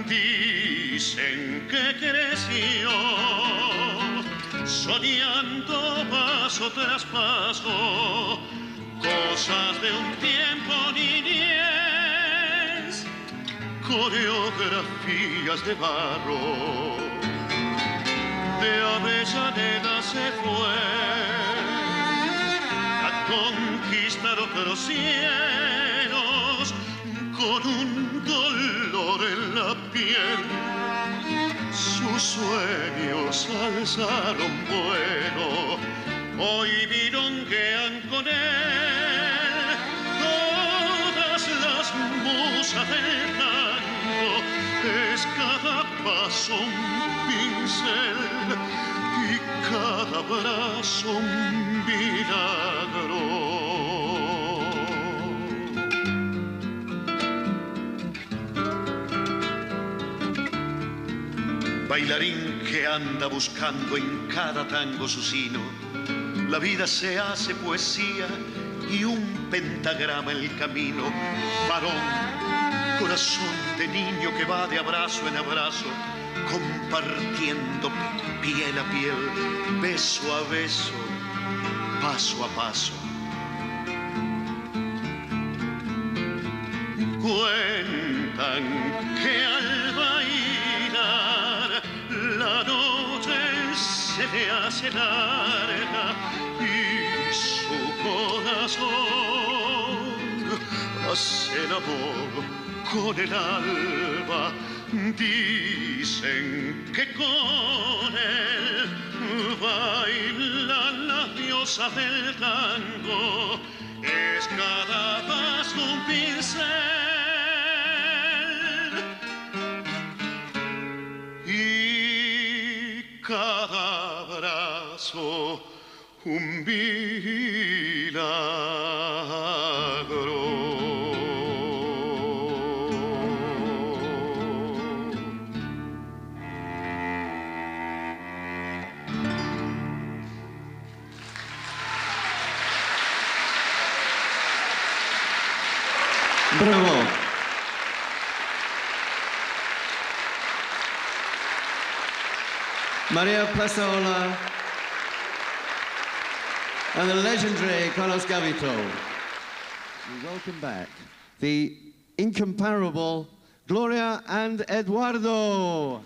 Dicen que creció soñando paso tras paso cosas de un tiempo niñez, coreografías de barro. De Avellaneda se fue a conquistar otros cielos con un dolor en la piel. Sus sueños alzaron vuelo, hoy milonguean con él todas las musas del tango. Es cada paso un pincel y cada abrazo un milagro. Bailarín que anda buscando en cada tango su sino. La vida se hace poesía y un pentagrama el camino. Varón, corazón de niño que va de abrazo en abrazo, compartiendo piel a piel, beso a beso, paso a paso. Cuentan que al bailar la noche se le hace larga y su corazón hace el amor con el alba. Dicen que con él bailan las diosas del tango. Es cada paso un pincel y cada abrazo un milagro. Bravo. Maria Plasola and the legendary Carlos Gavito. We welcome back the incomparable Gloria and Eduardo.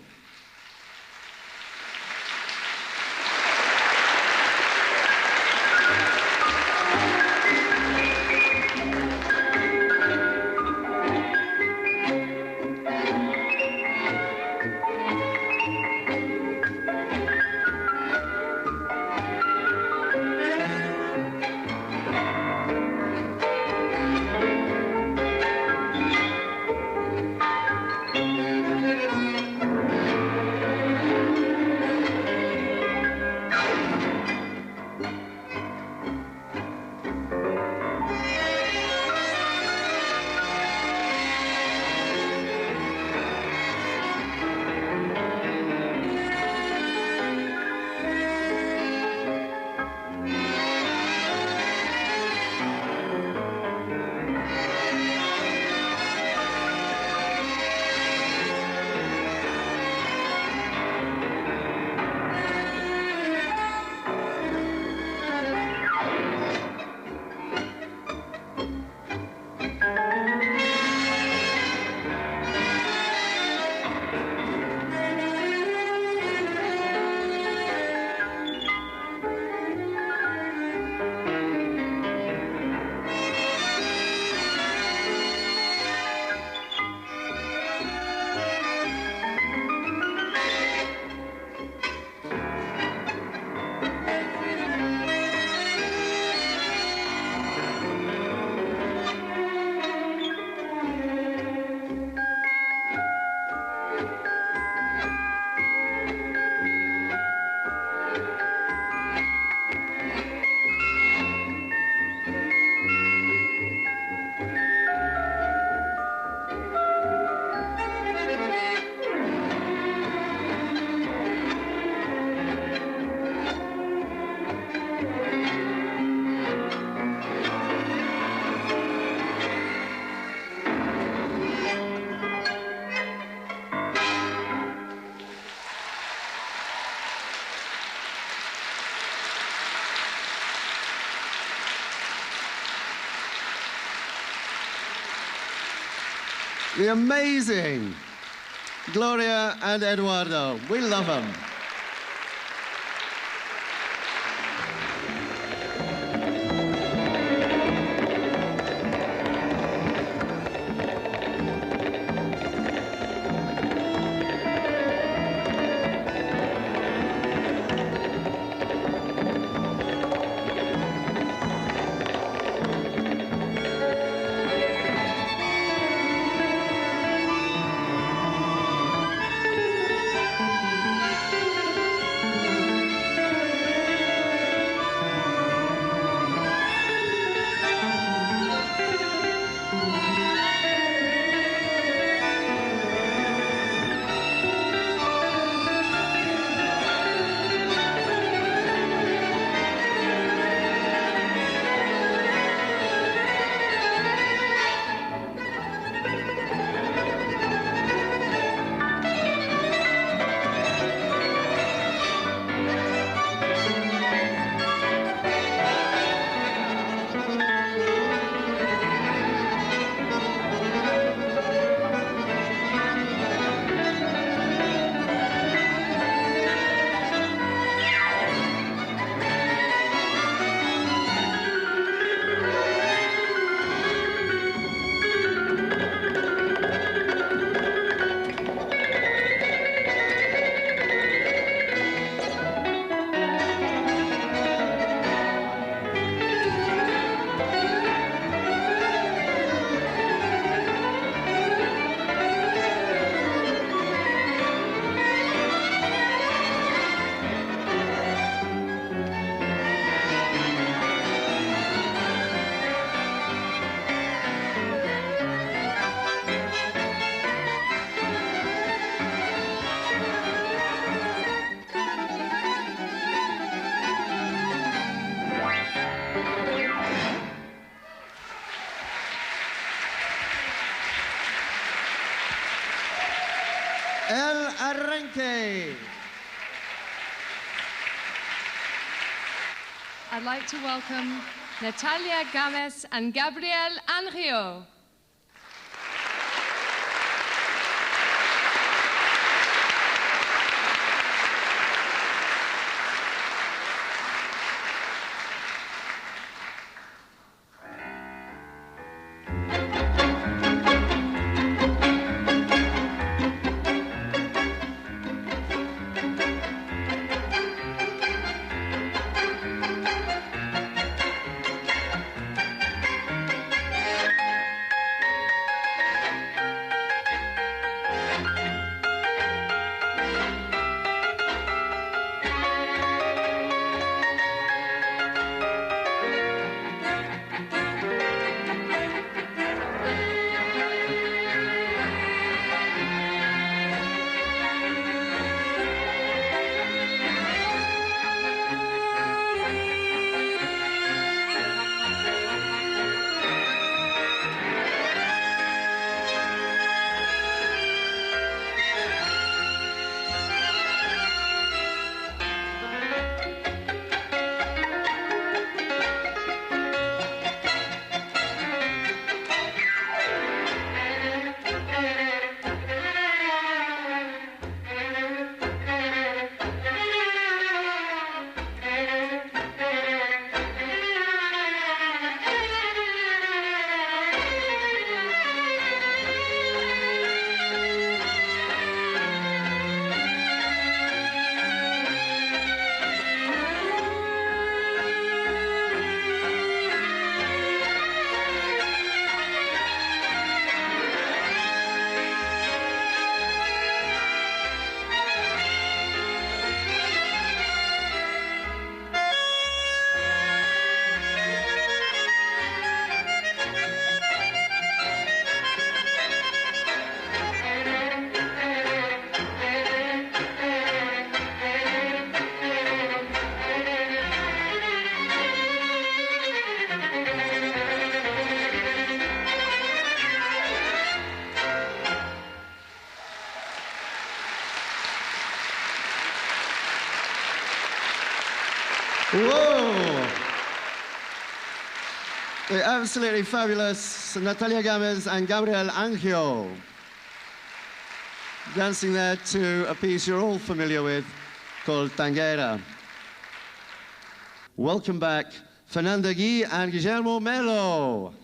The amazing Gloria and Eduardo. We love them. El Arranque. I'd like to welcome Natalia Gámez and Gabriel Anrio. Whoa! The absolutely fabulous Natalia Gomez and Gabriel Angel, dancing there to a piece you're all familiar with called Tanguera. Welcome back, Fernanda Gui and Guillermo Melo.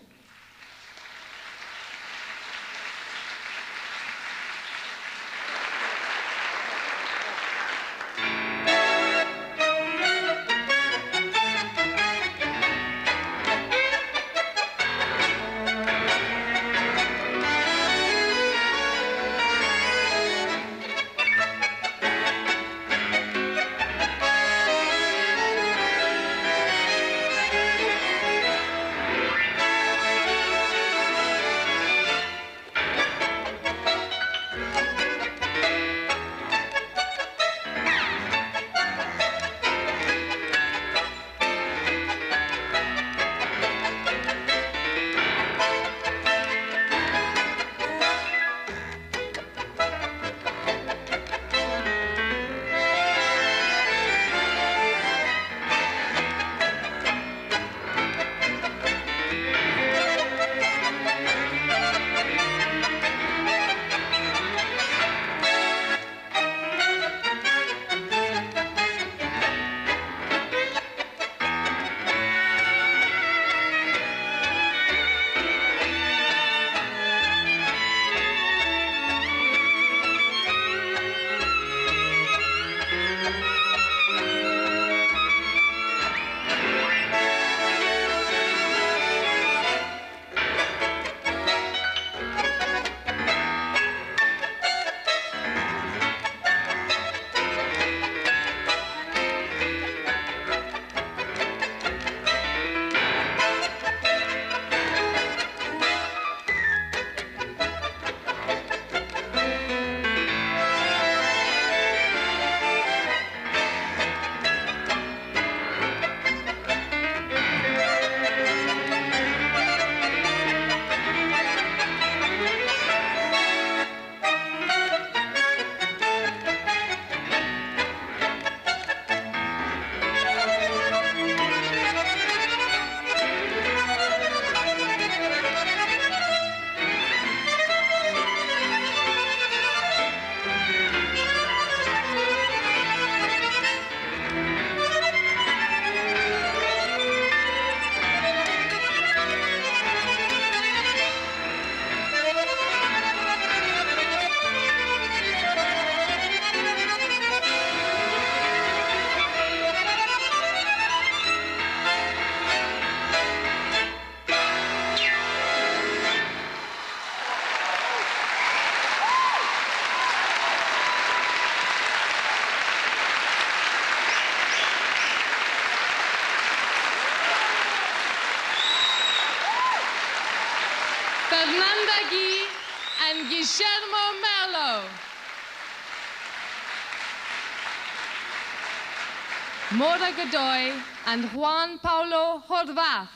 Fernanda Gui and Guillermo Melo. Mora Godoy and Juan Paulo Horvath.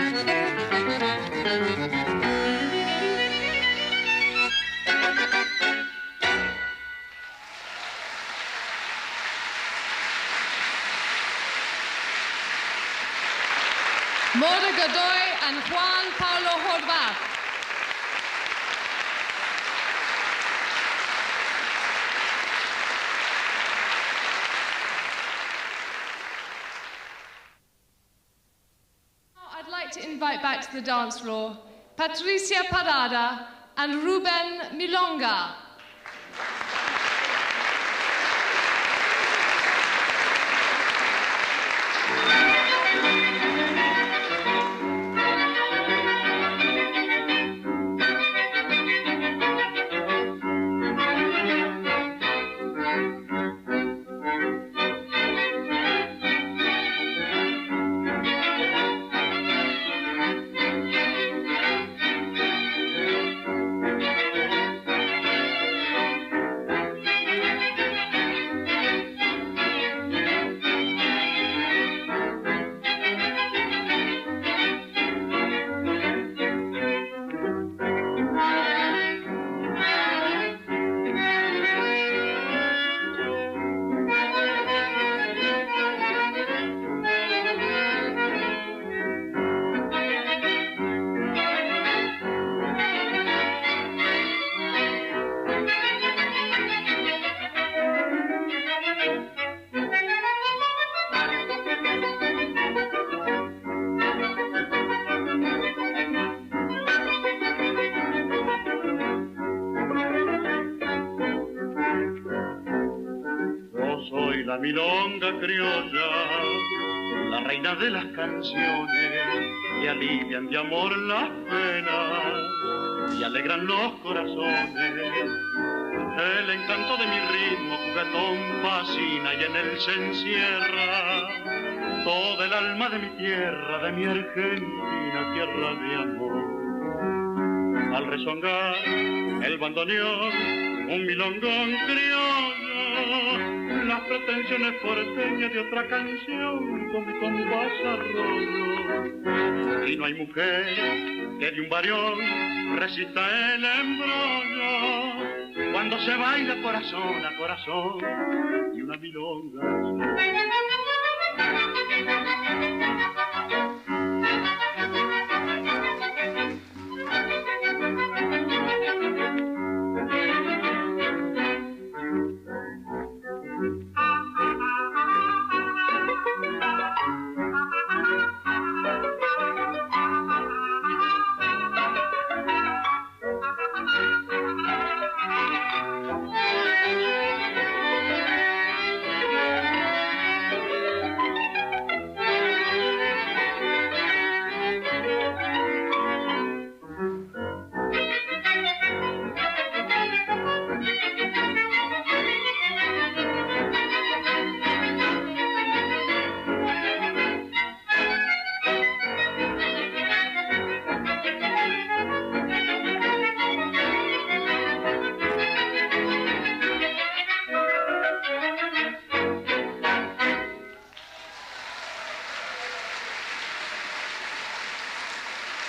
Mora Godoy and Juan Paulo Horvath. Now I'd like to invite back to the dance floor Patricia Parada and Ruben Milonga. La milonga criolla, la reina de las canciones, que alivian de amor las penas y alegran los corazones. El encanto de mi ritmo juguetón fascina y en él se encierra toda el alma de mi tierra, de mi Argentina, tierra de amor. Al rezongar el bandoneón, un milongón criollo, las pretensiones porteñas de otra canción con mi compás arroyo. Y no hay mujer que de un varión resista el embrollo cuando se baila corazón a corazón y una milonga.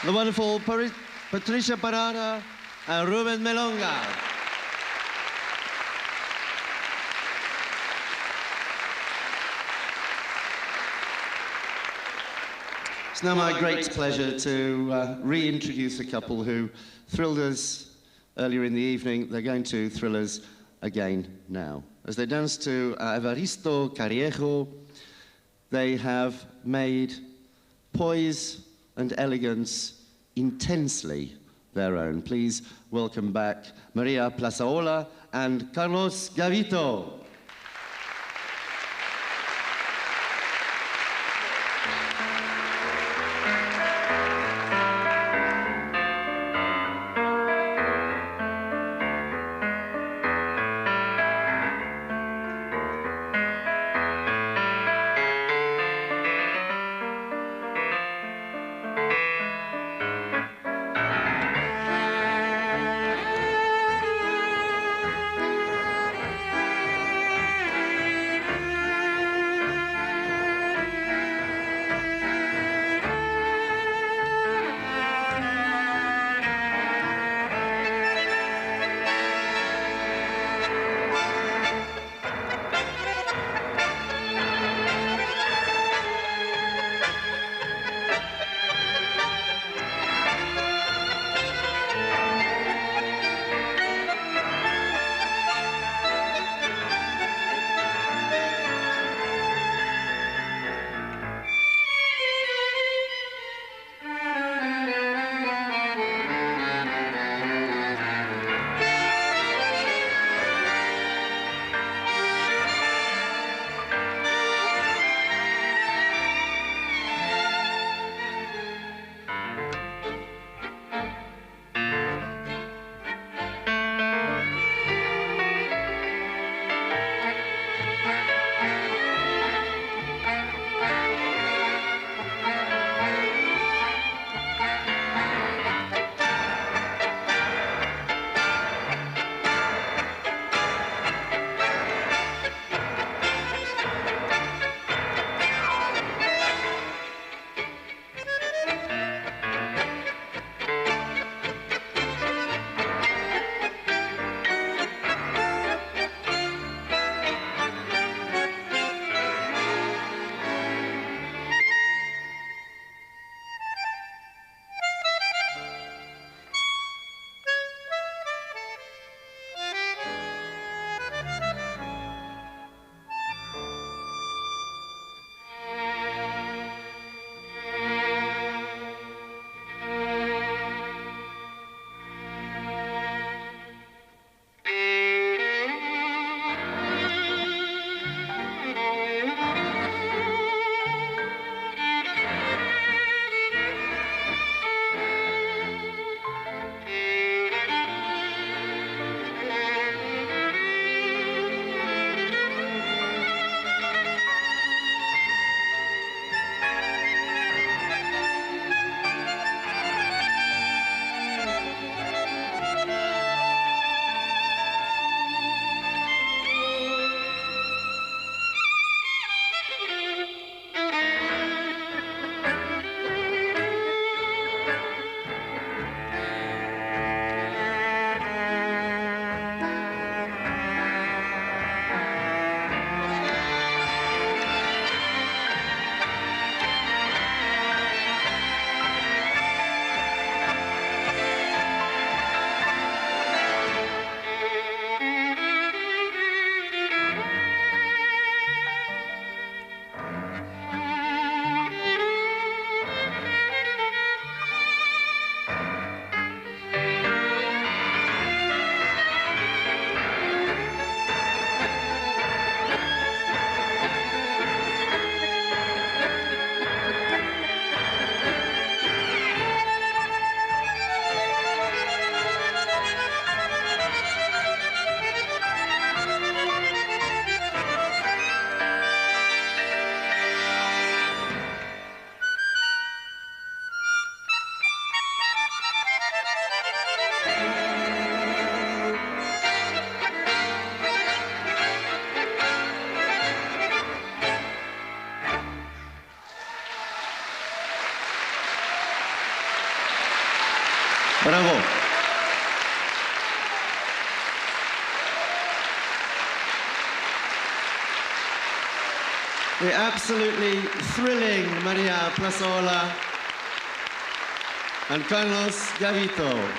The wonderful Patricia Parada and Ruben Milonga. It's now my great pleasure to reintroduce a couple who thrilled us earlier in the evening. They're going to thrill us again now. As they dance to Evaristo Carriejo, they have made poise and elegance intensely their own. Please welcome back Maria Plazaola and Carlos Gavito. Bravo. The absolutely thrilling Maria Plazola and Carlos Gavito.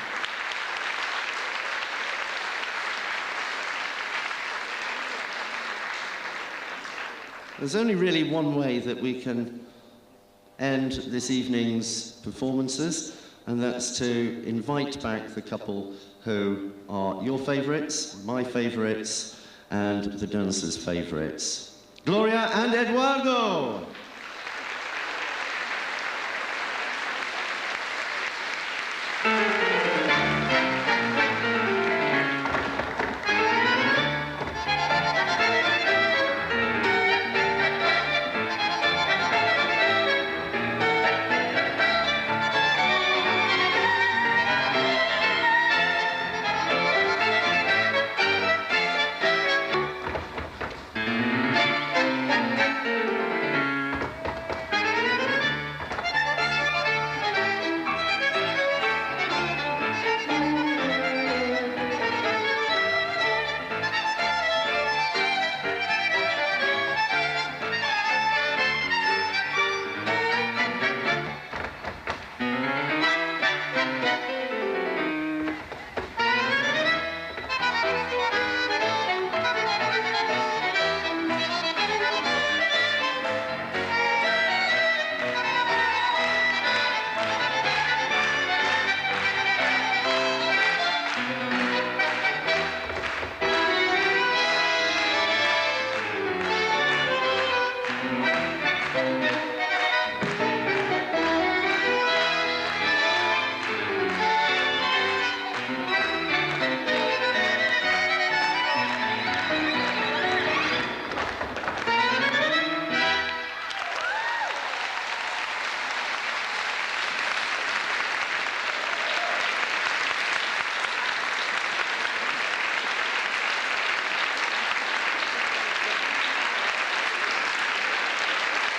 There's only really one way that we can end this evening's performances, and that's to invite back the couple who are your favourites, my favourites, and the dancers' favourites. Gloria and Eduardo!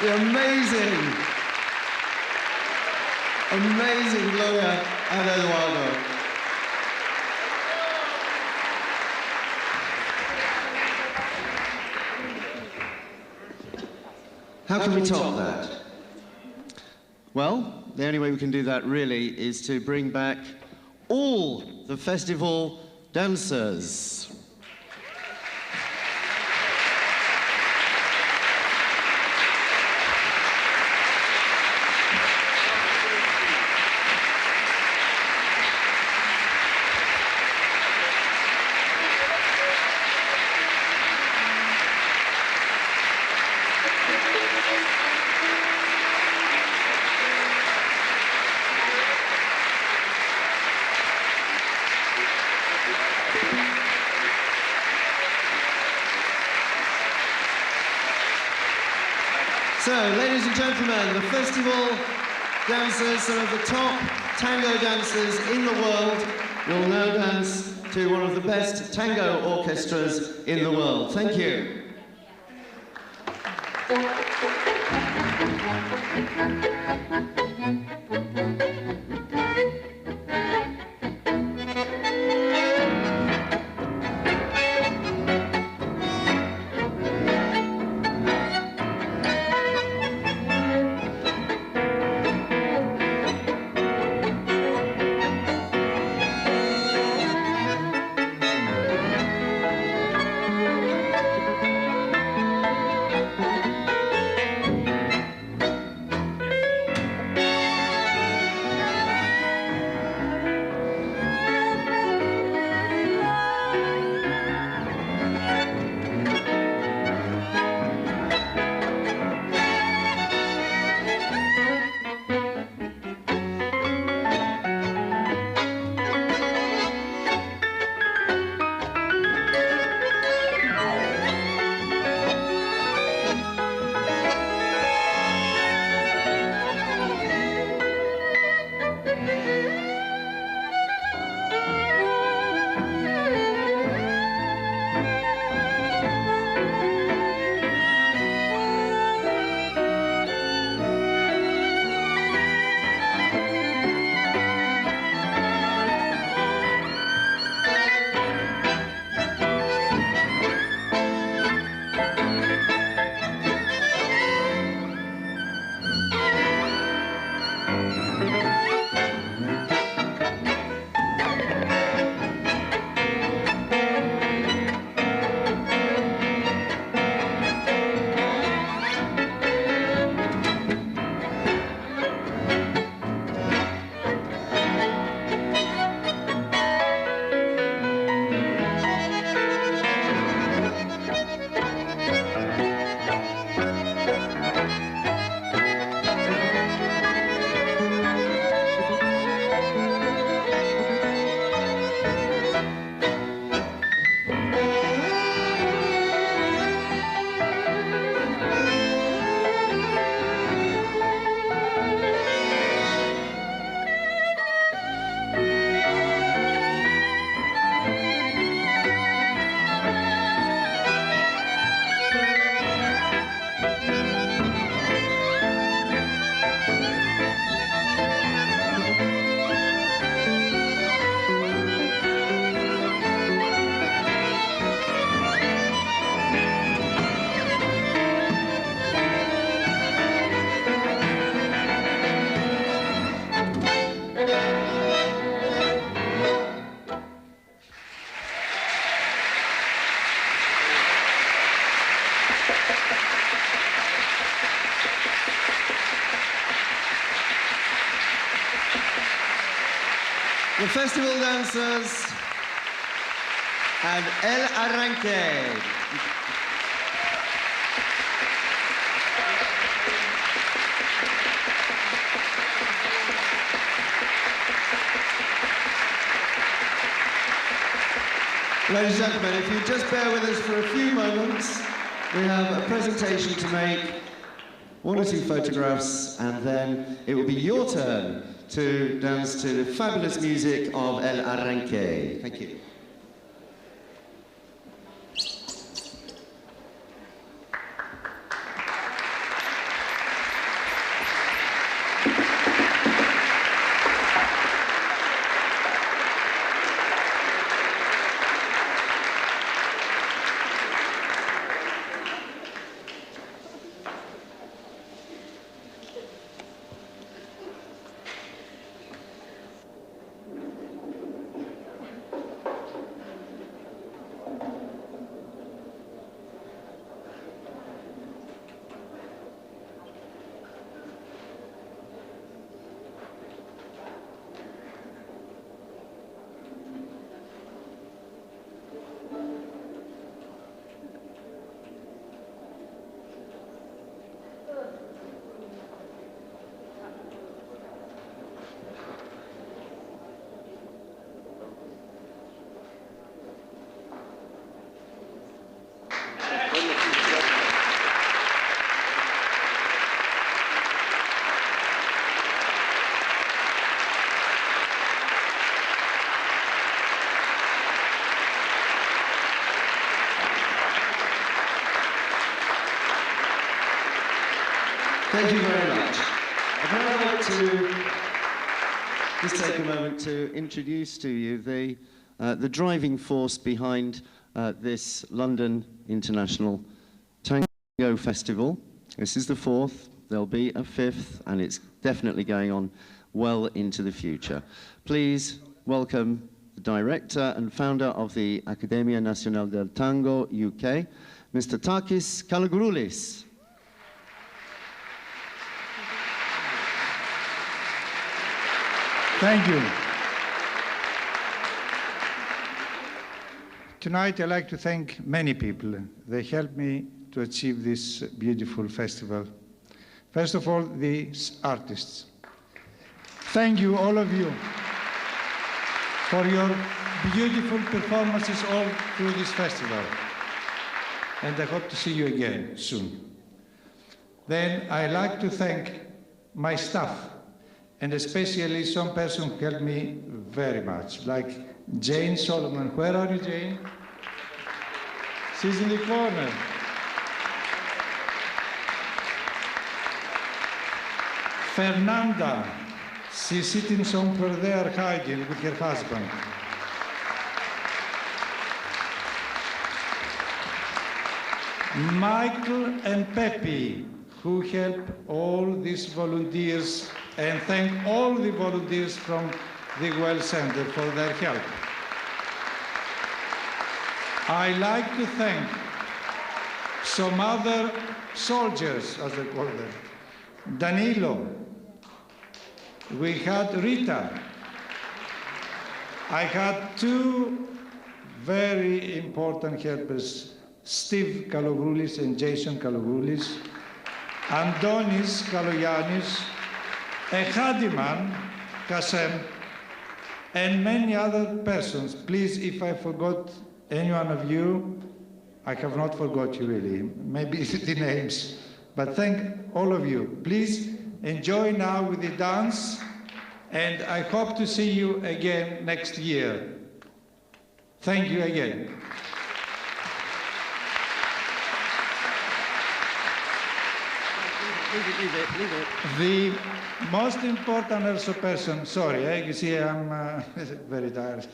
The amazing Gloria and Eduardo. How can we top that? Well, the only way we can do that really is to bring back all the festival dancers. So, ladies and gentlemen, the festival dancers, some of the top tango dancers in the world, will now dance to one of the best tango orchestras in the world. Thank you. the festival dancers and El Arranque. Ladies and gentlemen, if you just bear with us for a few moments, we have a presentation to make, one or two photographs, and then it will be your turn to dance to the fabulous music of El Arranque. Thank you. Thank you very much. I'd now like to just take a moment to introduce to you the driving force behind this London International Tango Festival. This is the 4th, there'll be a 5th, and it's definitely going on well into the future. Please welcome the director and founder of the Accademia Nacional del Tango UK, Mr. Takis Kalogroulis. Thank you. Tonight I'd like to thank many people. They helped me to achieve this beautiful festival. First of all, the artists. Thank you, all of you, for your beautiful performances all through this festival. And I hope to see you again soon. Then I'd like to thank my staff, and especially some person who helped me very much, like Jane Solomon. Where are you, Jane? She's in the corner. Fernanda, she's sitting somewhere there hiding with her husband. Michael and Pepe, who help all these volunteers, and thank all the volunteers from the Well Center for their help. I like to thank some other soldiers, as they call them. Danilo, we had Rita. I had two very important helpers, Steve Kalogroulis and Jason Kalogroulis, Andonis Kaloyanis, a handyman, Kasem, and many other persons. Please, if I forgot any one of you, I have not forgot you really, maybe the names, but thank all of you. Please enjoy now with the dance, and I hope to see you again next year. Thank you again. Leave it. The most important also person, sorry, you see I'm very tired.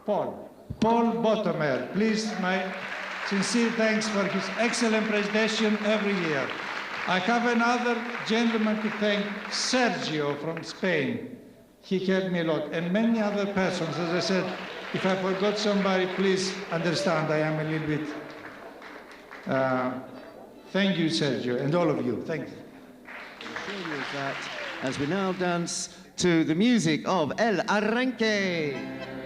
Paul Bottomer, please, my sincere thanks for his excellent presentation every year. I have another gentleman to thank, Sergio from Spain. He helped me a lot, and many other persons. As I said, if I forgot somebody, please understand I am a little bit. Thank you, Sergio, and all of you. Thank you. As we now dance to the music of El Arranque.